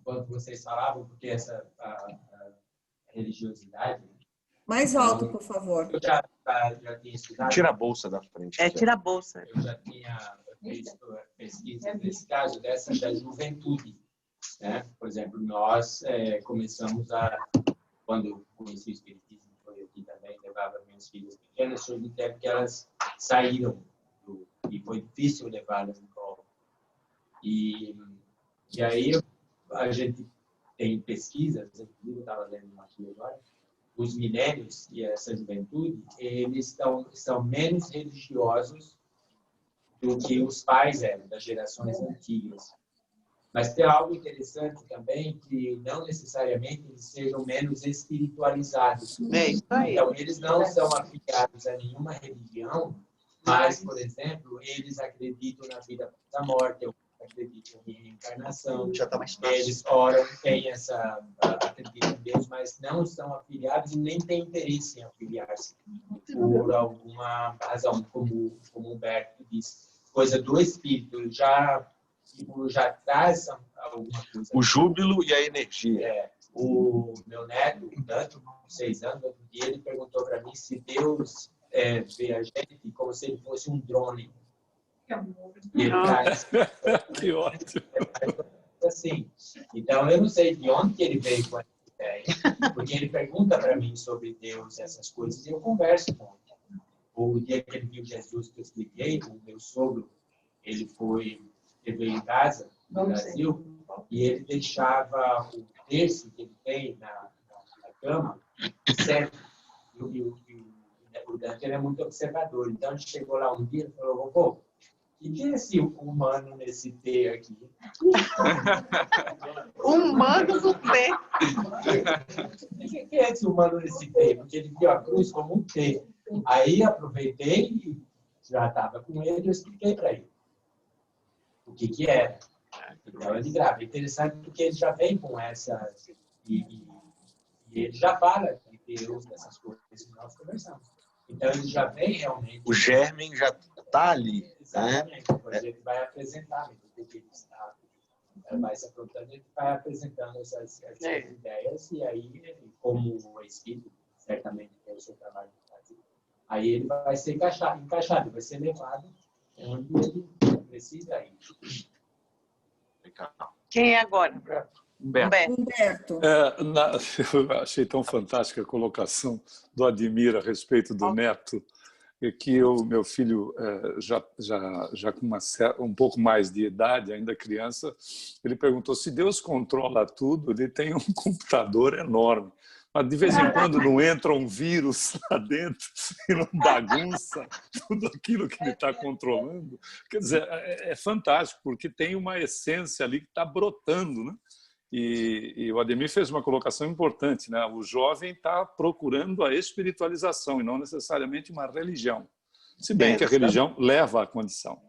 Speaker 8: Enquanto vocês falavam, porque a religiosidade...
Speaker 1: Mais alto, por favor.
Speaker 8: Eu já tinha estudado...
Speaker 7: Tira a bolsa da frente.
Speaker 2: Tira a bolsa.
Speaker 8: Eu já tinha feito pesquisa nesse caso, da juventude. Né? Por exemplo, nós começamos quando eu conheci o Espiritismo, foi aqui também, levava minhas filhas pequenas, foi no tempo que elas saíram, e foi difícil levá-las no colo. E aí... A gente tem pesquisas, inclusive eu estava lendo aqui agora, os milênios e essa juventude, eles são menos religiosos do que os pais eram, das gerações antigas. Mas tem algo interessante também, que não necessariamente eles sejam menos espiritualizados. Então, eles não são afiliados a nenhuma religião, mas, por exemplo, eles acreditam na vida após a morte, acreditam em reencarnação, eles oram, têm acreditam em Deus, mas não estão afiliados e nem têm interesse em afiliar-se por alguma razão, como o Humberto disse, coisa do espírito, já traz alguma coisa.
Speaker 7: O júbilo e a energia.
Speaker 8: O meu neto, tanto com 6 anos, outro dia ele perguntou para mim se Deus vê a gente como se ele fosse um drone.
Speaker 6: Que ótimo.
Speaker 8: Assim. Então, eu não sei de onde que ele veio com essa ideia, porque ele pergunta para mim sobre Deus, essas coisas, e eu converso com ele. O dia que ele viu Jesus, que eu expliquei, o meu sogro, ele veio em casa, no Brasil, e ele deixava o terço que ele tem na cama certo. E o Dante é muito observador. Então, a gente chegou lá um dia e falou, vovô, O que é esse humano nesse T aqui?
Speaker 2: Humano no T.
Speaker 8: O que é esse humano nesse T? Porque ele viu a cruz como um T. Aí aproveitei e já estava com ele, eu expliquei para ele o que era. Então ele grava. É interessante porque ele já vem com essa... E ele já fala de Deus, dessas coisas que nós conversamos. Então ele já vem realmente...
Speaker 7: O germen já está ali.
Speaker 8: Exatamente. Depois ele vai apresentar, porque ele está... Vai se aprontando, ele vai apresentando essas ideias e aí, como o Espírito certamente tem o seu trabalho de fazer, aí ele vai ser encaixado, vai ser levado onde ele precisa ir.
Speaker 2: Quem é agora?
Speaker 1: Humberto.
Speaker 6: Eu achei tão fantástica a colocação do Ademir a respeito do neto, que o meu filho, já com um pouco mais de idade, ainda criança, ele perguntou se Deus controla tudo, ele tem um computador enorme. Mas de vez em quando não entra um vírus lá dentro e não bagunça tudo aquilo que ele está controlando. Quer dizer, é fantástico, porque tem uma essência ali que está brotando, né? E o Ademir fez uma colocação importante, né? O jovem está procurando a espiritualização e não necessariamente uma religião. Se bem que a religião leva à condição.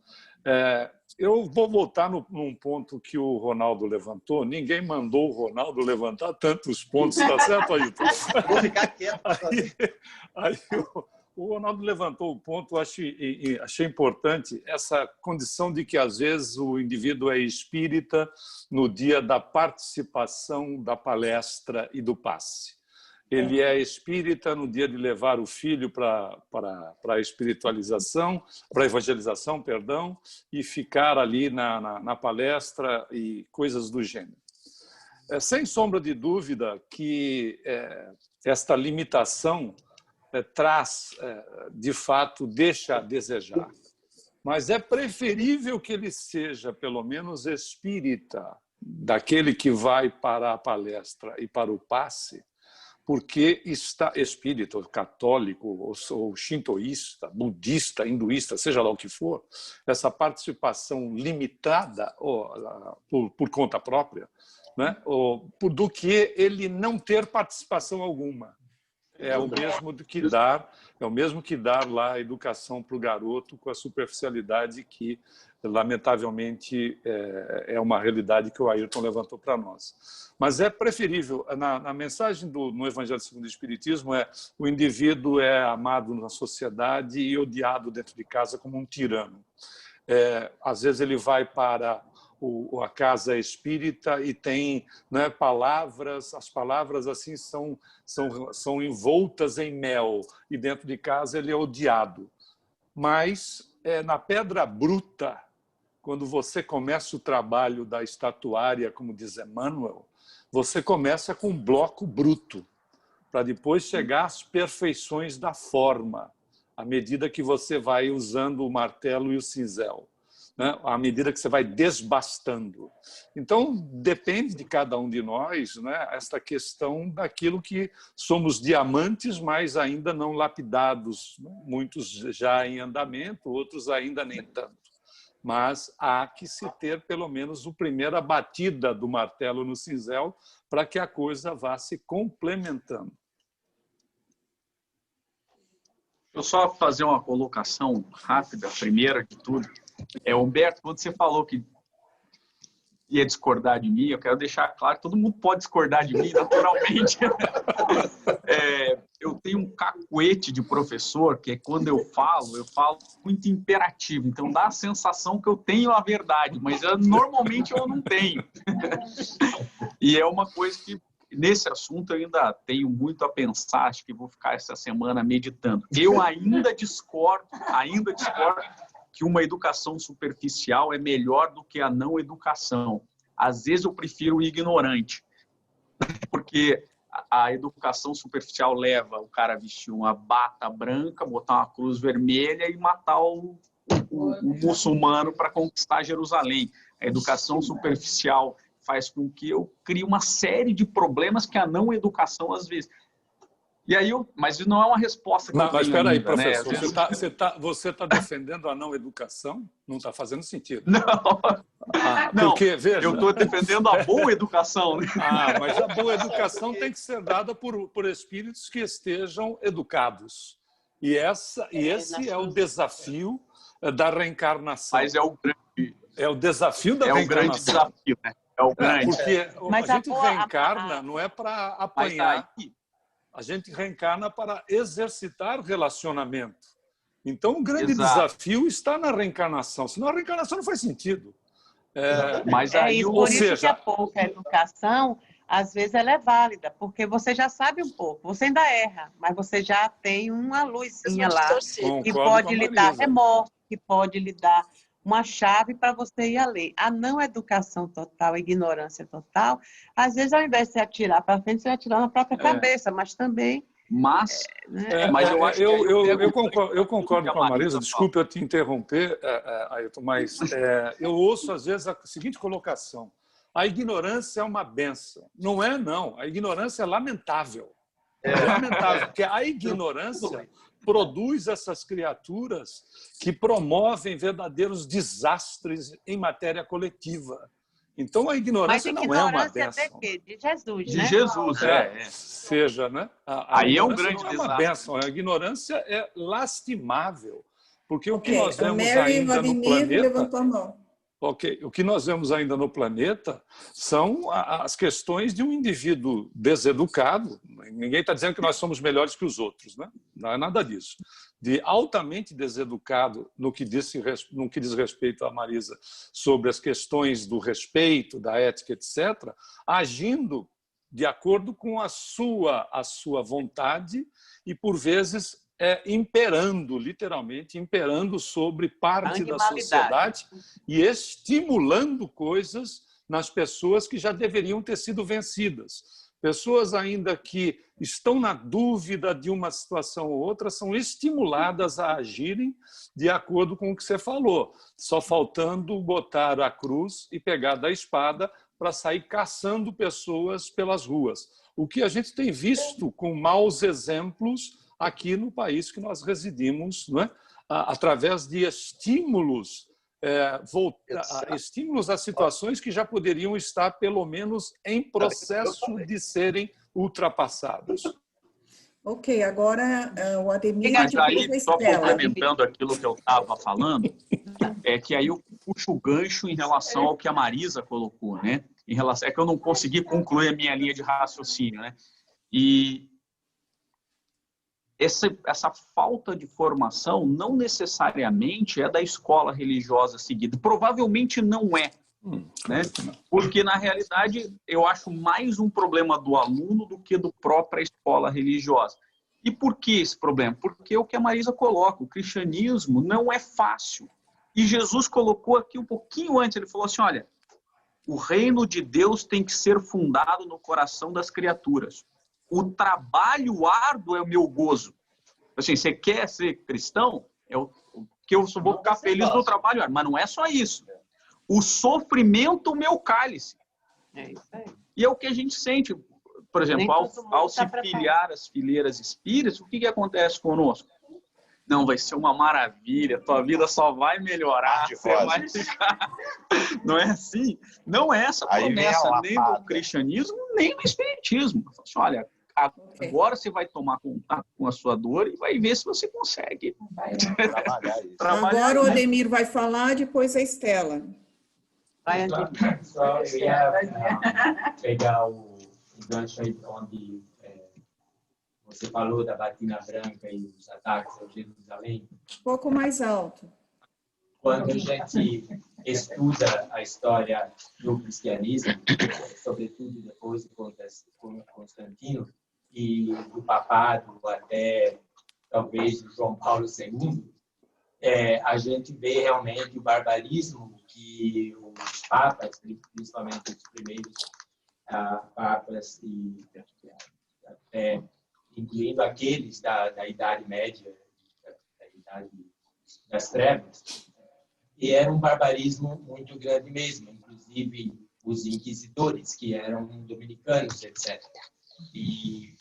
Speaker 6: Eu vou voltar num ponto que o Ronaldo levantou. Ninguém mandou o Ronaldo levantar tantos pontos, tá certo, Ailton?
Speaker 10: Vou ficar quieto.
Speaker 6: Aí o Ronaldo levantou o ponto, achei importante essa condição de que, às vezes, o indivíduo é espírita no dia da participação da palestra e do passe. Ele é espírita no dia de levar o filho para a espiritualização, para a evangelização, perdão, e ficar ali na palestra e coisas do gênero. Sem sombra de dúvida que esta limitação traz, de fato, deixa a desejar. Mas é preferível que ele seja, pelo menos, espírita, daquele que vai para a palestra e para o passe, porque está espírita, católico, ou shintoísta, budista, hinduísta, seja lá o que for, essa participação limitada por conta própria, né? Do que ele não ter participação alguma. É o mesmo que dar lá a educação para o garoto com a superficialidade que, lamentavelmente, é uma realidade que o Ayrton levantou para nós. Mas é preferível, na mensagem no Evangelho segundo o Espiritismo, o indivíduo é amado na sociedade e odiado dentro de casa como um tirano. Às vezes ele vai para a casa espírita e tem, né, palavras, as palavras assim são envoltas em mel, e dentro de casa ele é odiado. Mas na pedra bruta, quando você começa o trabalho da estatuária, como diz Emmanuel, você começa com um bloco bruto, para depois chegar às perfeições da forma, à medida que você vai usando o martelo e o cinzel, né? À medida que você vai desbastando. Então, depende de cada um de nós, né, esta questão daquilo que somos diamantes, mas ainda não lapidados, né? Muitos já em andamento, outros ainda nem tanto. Mas há que se ter, pelo menos, a primeira batida do martelo no cinzel para que a coisa vá se complementando.
Speaker 12: Eu só fazer uma colocação rápida, primeira de tudo. Humberto, quando você falou que ia discordar de mim, eu quero deixar claro que todo mundo pode discordar de mim, naturalmente. Eu tenho um cacuete de professor, que é quando eu falo muito imperativo. Então dá a sensação que eu tenho a verdade, mas normalmente eu não tenho. E é uma coisa que, nesse assunto, eu ainda tenho muito a pensar, acho que vou ficar essa semana meditando. Eu ainda discordo que uma educação superficial é melhor do que a não educação. Às vezes eu prefiro o ignorante, porque a educação superficial leva o cara a vestir uma bata branca, botar uma cruz vermelha e matar o muçulmano para conquistar Jerusalém. A educação superficial faz com que eu crie uma série de problemas que a não educação, às vezes... E aí, mas não é uma resposta que
Speaker 6: não, mas espera aí, professor.
Speaker 12: Né?
Speaker 6: Você tá defendendo a não educação? Não está fazendo sentido.
Speaker 12: Não,
Speaker 6: porque, veja...
Speaker 12: eu estou defendendo a boa educação. Né?
Speaker 6: Mas a boa educação tem que ser dada por espíritos que estejam educados. E esse é o desafio da reencarnação.
Speaker 12: Mas é o grande...
Speaker 6: É o desafio da reencarnação.
Speaker 12: É o grande desafio, né? É o grande.
Speaker 6: Porque a gente reencarna não é para apanhar. A gente reencarna para exercitar relacionamento. Então, o grande desafio está na reencarnação. Senão a reencarnação não faz sentido.
Speaker 2: Mas aí, por isso que a pouca educação, às vezes, ela é válida, porque você já sabe um pouco, você ainda erra, mas você já tem uma luzinha lá que pode lhe dar remorso, que pode lhe dar uma chave para você ir além. A não educação total, a ignorância total, às vezes, ao invés de você atirar para frente, você vai atirar na própria cabeça, mas também...
Speaker 12: Mas
Speaker 6: eu concordo com a Marisa, desculpe eu te interromper, Ailton, mas eu ouço, às vezes, a seguinte colocação: a ignorância é uma benção. Não é, não. A ignorância é lamentável. É lamentável, porque a ignorância produz essas criaturas que promovem verdadeiros desastres em matéria coletiva. Então, a ignorância não é uma bênção.
Speaker 2: De Jesus,
Speaker 12: né? De Jesus,
Speaker 6: Seja, né?
Speaker 12: Aí é um grande
Speaker 6: desastre. Não é uma bênção. A ignorância é lastimável. Porque o que nós vemos ainda no planeta...
Speaker 1: levantou a mão.
Speaker 6: O que nós vemos ainda no planeta são as questões de um indivíduo deseducado. Ninguém está dizendo que nós somos melhores que os outros, né? Não é nada disso. De altamente deseducado no que diz respeito a Marisa sobre as questões do respeito, da ética, etc., agindo de acordo com a sua vontade e, por vezes, imperando, literalmente, imperando sobre parte da sociedade e estimulando coisas nas pessoas que já deveriam ter sido vencidas. Pessoas ainda que estão na dúvida de uma situação ou outra são estimuladas a agirem de acordo com o que você falou, só faltando botar a cruz e pegar da espada para sair caçando pessoas pelas ruas. O que a gente tem visto com maus exemplos aqui no país que nós residimos, não é? Através de estímulos, estímulos a situações que já poderiam estar, pelo menos, em processo de serem ultrapassadas.
Speaker 1: Ok, agora o Ademir...
Speaker 12: Mas aí, só complementando aquilo que eu estava falando, é que aí eu puxo o gancho em relação ao que a Marisa colocou, né? É que eu não consegui concluir a minha linha de raciocínio, né? E essa falta de formação não necessariamente é da escola religiosa seguida. Provavelmente não é. Né? Porque, na realidade, eu acho mais um problema do aluno do que do própria escola religiosa. E por que esse problema? Porque é o que a Marisa coloca, o cristianismo não é fácil. E Jesus colocou aqui um pouquinho antes, ele falou assim, olha, o reino de Deus tem que ser fundado no coração das criaturas. O trabalho árduo é o meu gozo. Assim, você quer ser cristão? Que eu só vou ficar feliz no trabalho árduo. Mas não é só isso. O sofrimento, o meu cálice.
Speaker 2: É isso aí.
Speaker 12: E é o que a gente sente. Por exemplo, ao se filiar às fileiras espíritas, o que acontece conosco? Não, vai ser uma maravilha, tua vida só vai melhorar, você vai ficar... Não é assim? Não é essa promessa nem do cristianismo, nem do espiritismo. Olha, agora você vai tomar contato com a sua dor e vai ver se você consegue
Speaker 1: trabalhar isso. Agora o Ademir vai falar, depois a Estela.
Speaker 2: Vai, Ademir.
Speaker 8: Só eu ia pegar o gancho aí onde você falou da batina branca e os ataques a Jerusalém.
Speaker 1: Um pouco mais alto.
Speaker 8: Quando a gente estuda a história do cristianismo, sobretudo depois de Constantino, e do papado até talvez João Paulo II, a gente vê realmente o barbarismo que os papas, principalmente os primeiros papas, e até incluindo aqueles da Idade Média, da Idade das Trevas, e era um barbarismo muito grande mesmo, inclusive os inquisidores, que eram dominicanos, etc. E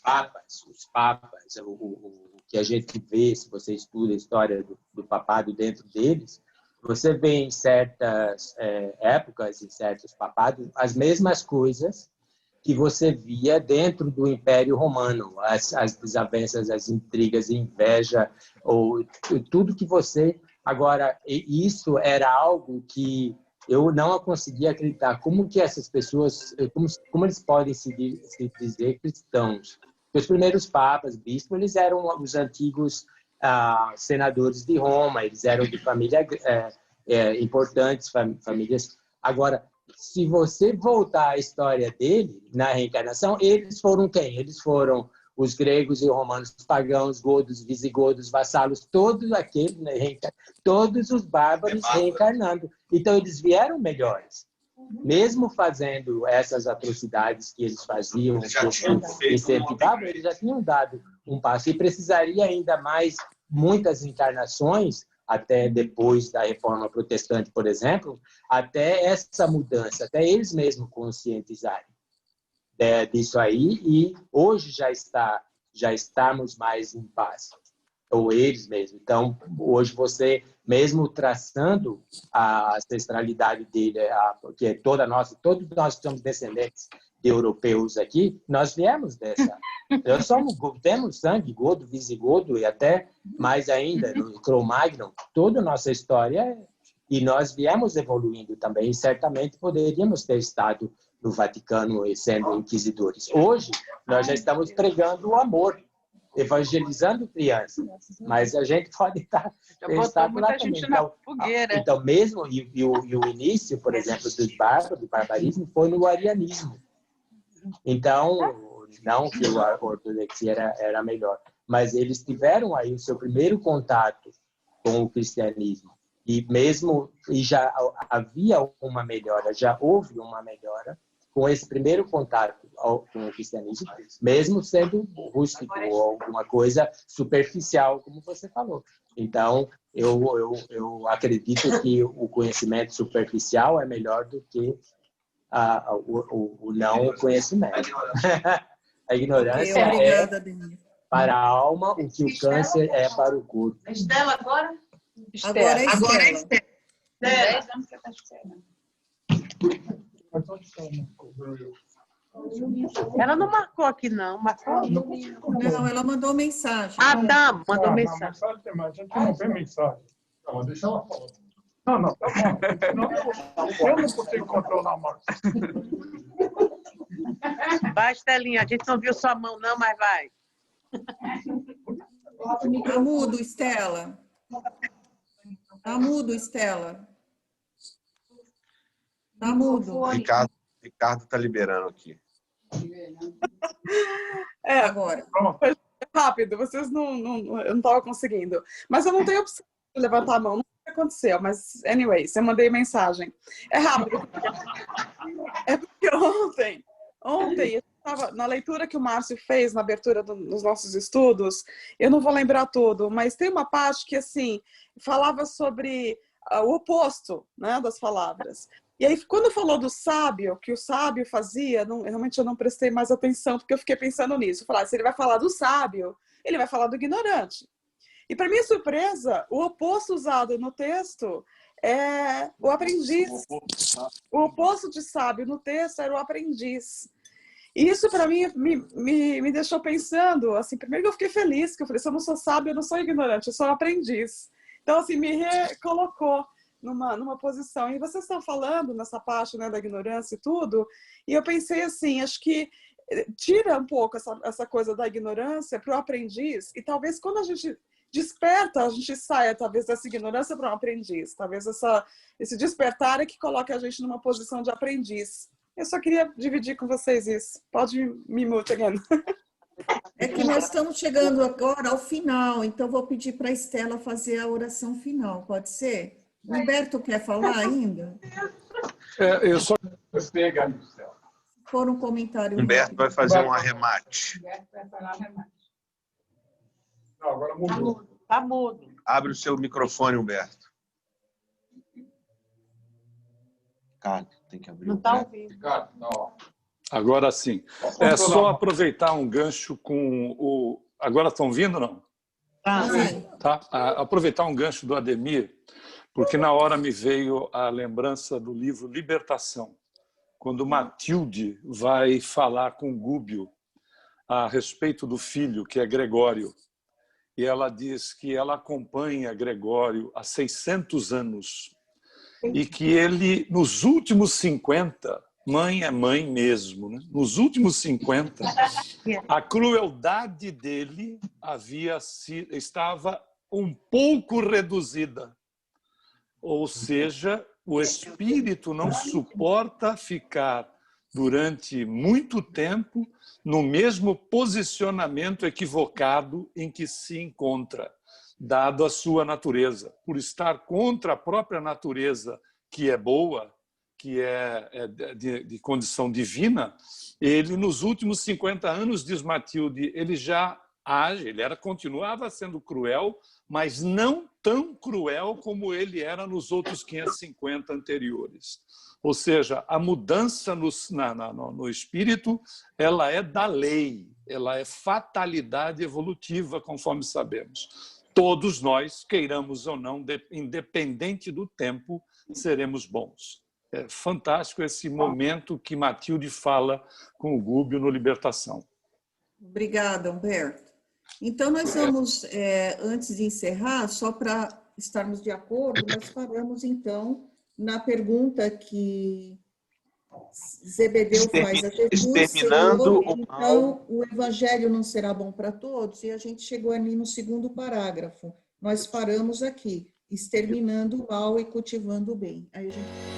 Speaker 8: os papas, o que a gente vê, se você estuda a história do papado dentro deles, você vê em certas épocas, em certos papados, as mesmas coisas que você via dentro do Império Romano, as desavenças, as intrigas, inveja, ou tudo que você... Agora, isso era algo que eu não conseguia acreditar. Como que essas pessoas, como eles podem se dizer cristãos? Os primeiros papas, bispos, eles eram os antigos senadores de Roma, eles eram de família importantes, famílias. Agora, se você voltar à história dele, na reencarnação, eles foram quem? Eles foram os gregos e romanos, os pagãos, godos, visigodos, vassalos, todos aqueles, né, todos os bárbaros reencarnando. Então, eles vieram melhores. Mesmo fazendo essas atrocidades que eles faziam, que incentivavam, eles já tinham dado um passo. E precisaria ainda mais muitas encarnações, até depois da Reforma Protestante, por exemplo, até essa mudança, até eles mesmos conscientizarem disso aí, e hoje já estamos mais em paz, ou eles mesmos. Então, hoje você, mesmo traçando a ancestralidade dele, porque todos nós somos descendentes de europeus aqui, nós viemos dessa. Temos sangue godo, visigodo, e até mais ainda, no Cro-Magnon, toda a nossa história, e nós viemos evoluindo também, e certamente poderíamos ter estado no Vaticano sendo inquisidores. Hoje, nós já estamos pregando o amor, evangelizando crianças, mas a gente pode estar lá também. Então, mesmo, e o início, por exemplo, do barbarismo foi no arianismo. Então, não que a ortodoxia era melhor, mas eles tiveram aí o seu primeiro contato com o cristianismo. E já havia uma melhora, já houve uma melhora com esse primeiro contato com o cristianismo, mesmo sendo rústico ou alguma coisa superficial, como você falou. Então, eu acredito que o conhecimento superficial é melhor do que o não conhecimento. A ignorância
Speaker 1: obrigada,
Speaker 8: é para a alma o que o câncer é para o corpo.
Speaker 13: Estela agora?
Speaker 1: Agora é Estela.
Speaker 13: 10 anos que você está esperando.
Speaker 2: Ela não marcou aqui, não. Marcou?
Speaker 1: Não, ela mandou mensagem.
Speaker 2: Tá, mandou mensagem.
Speaker 5: Mensagem, mas a gente não tem mensagem. Não, deixa ela falar. Não, tá bom. Eu não consigo controlar a marca.
Speaker 2: Vai, Estelinha. A gente não viu sua mão, não, mas vai.
Speaker 1: Tá mudo, Estela. Tá mudo, Estela. Tá mudo.
Speaker 7: Ricardo está liberando aqui.
Speaker 1: Agora.
Speaker 14: Rápido, vocês eu não estava conseguindo. Mas eu não tenho opção de levantar a mão. Não sei o que aconteceu, mas, anyway, eu mandei mensagem. É rápido. É porque ontem eu estava na leitura que o Márcio fez na abertura dos nossos estudos, eu não vou lembrar tudo, mas tem uma parte que, assim, falava sobre o oposto, né, das palavras. E aí, quando falou do sábio, que o sábio fazia, realmente eu não prestei mais atenção, porque eu fiquei pensando nisso. Eu falei, se ele vai falar do sábio, ele vai falar do ignorante. E, para minha surpresa, o oposto usado no texto é o aprendiz. O oposto de sábio no texto era o aprendiz. E isso, para mim, me deixou pensando, assim, primeiro que eu fiquei feliz, que eu falei, se eu não sou sábio, eu não sou ignorante, eu sou aprendiz. Então, assim, me recolocou numa posição. E vocês estão falando nessa parte, né, da ignorância e tudo, e eu pensei assim, acho que tira um pouco essa coisa da ignorância para o aprendiz, e talvez quando a gente desperta, a gente saia talvez dessa ignorância para um aprendiz, talvez esse despertar é que coloque a gente numa posição de aprendiz. Eu só queria dividir com vocês isso. Pode me mute again.
Speaker 1: É que nós estamos chegando agora ao final, então vou pedir para a Estela fazer a oração final, pode ser? Humberto quer falar ainda?
Speaker 6: Eu só...
Speaker 1: For um comentário.
Speaker 7: Humberto vai fazer um arremate.
Speaker 13: Humberto vai falar arremate.
Speaker 5: Não, agora mudou.
Speaker 2: Tá mudo.
Speaker 7: Abre o seu microfone, Humberto. Cara, tem que abrir.
Speaker 2: Não está ouvindo.
Speaker 5: Ricardo, não.
Speaker 6: Agora sim. É só aproveitar um gancho com o... Agora estão vindo, não? Tá? Aproveitar um gancho do Ademir, porque na hora me veio a lembrança do livro Libertação, quando Matilde vai falar com Gúbio a respeito do filho, que é Gregório. E ela diz que ela acompanha Gregório há 600 anos e que ele, nos últimos 50, mãe é mãe mesmo, né? Nos últimos 50, a crueldade dele estava um pouco reduzida. Ou seja, o espírito não suporta ficar durante muito tempo no mesmo posicionamento equivocado em que se encontra, dado a sua natureza. Por estar contra a própria natureza, que é boa, que é de condição divina, ele, nos últimos 50 anos, diz Matilde, ele já age, continuava sendo cruel, mas não tão cruel como ele era nos outros 550 anteriores. Ou seja, a mudança no espírito, ela é da lei, ela é fatalidade evolutiva, conforme sabemos. Todos nós, queiramos ou não, independente do tempo, seremos bons. É fantástico esse momento que Matilde fala com o Gúbio no Libertação.
Speaker 1: Obrigada, Humberto. Então, nós vamos, antes de encerrar, só para estarmos de acordo, nós paramos, então, na pergunta que Zebedeu faz a Jesus, Senhor, então o evangelho não será bom para todos? E a gente chegou ali no segundo parágrafo. Nós paramos aqui, exterminando o mal e cultivando o bem. Aí a gente...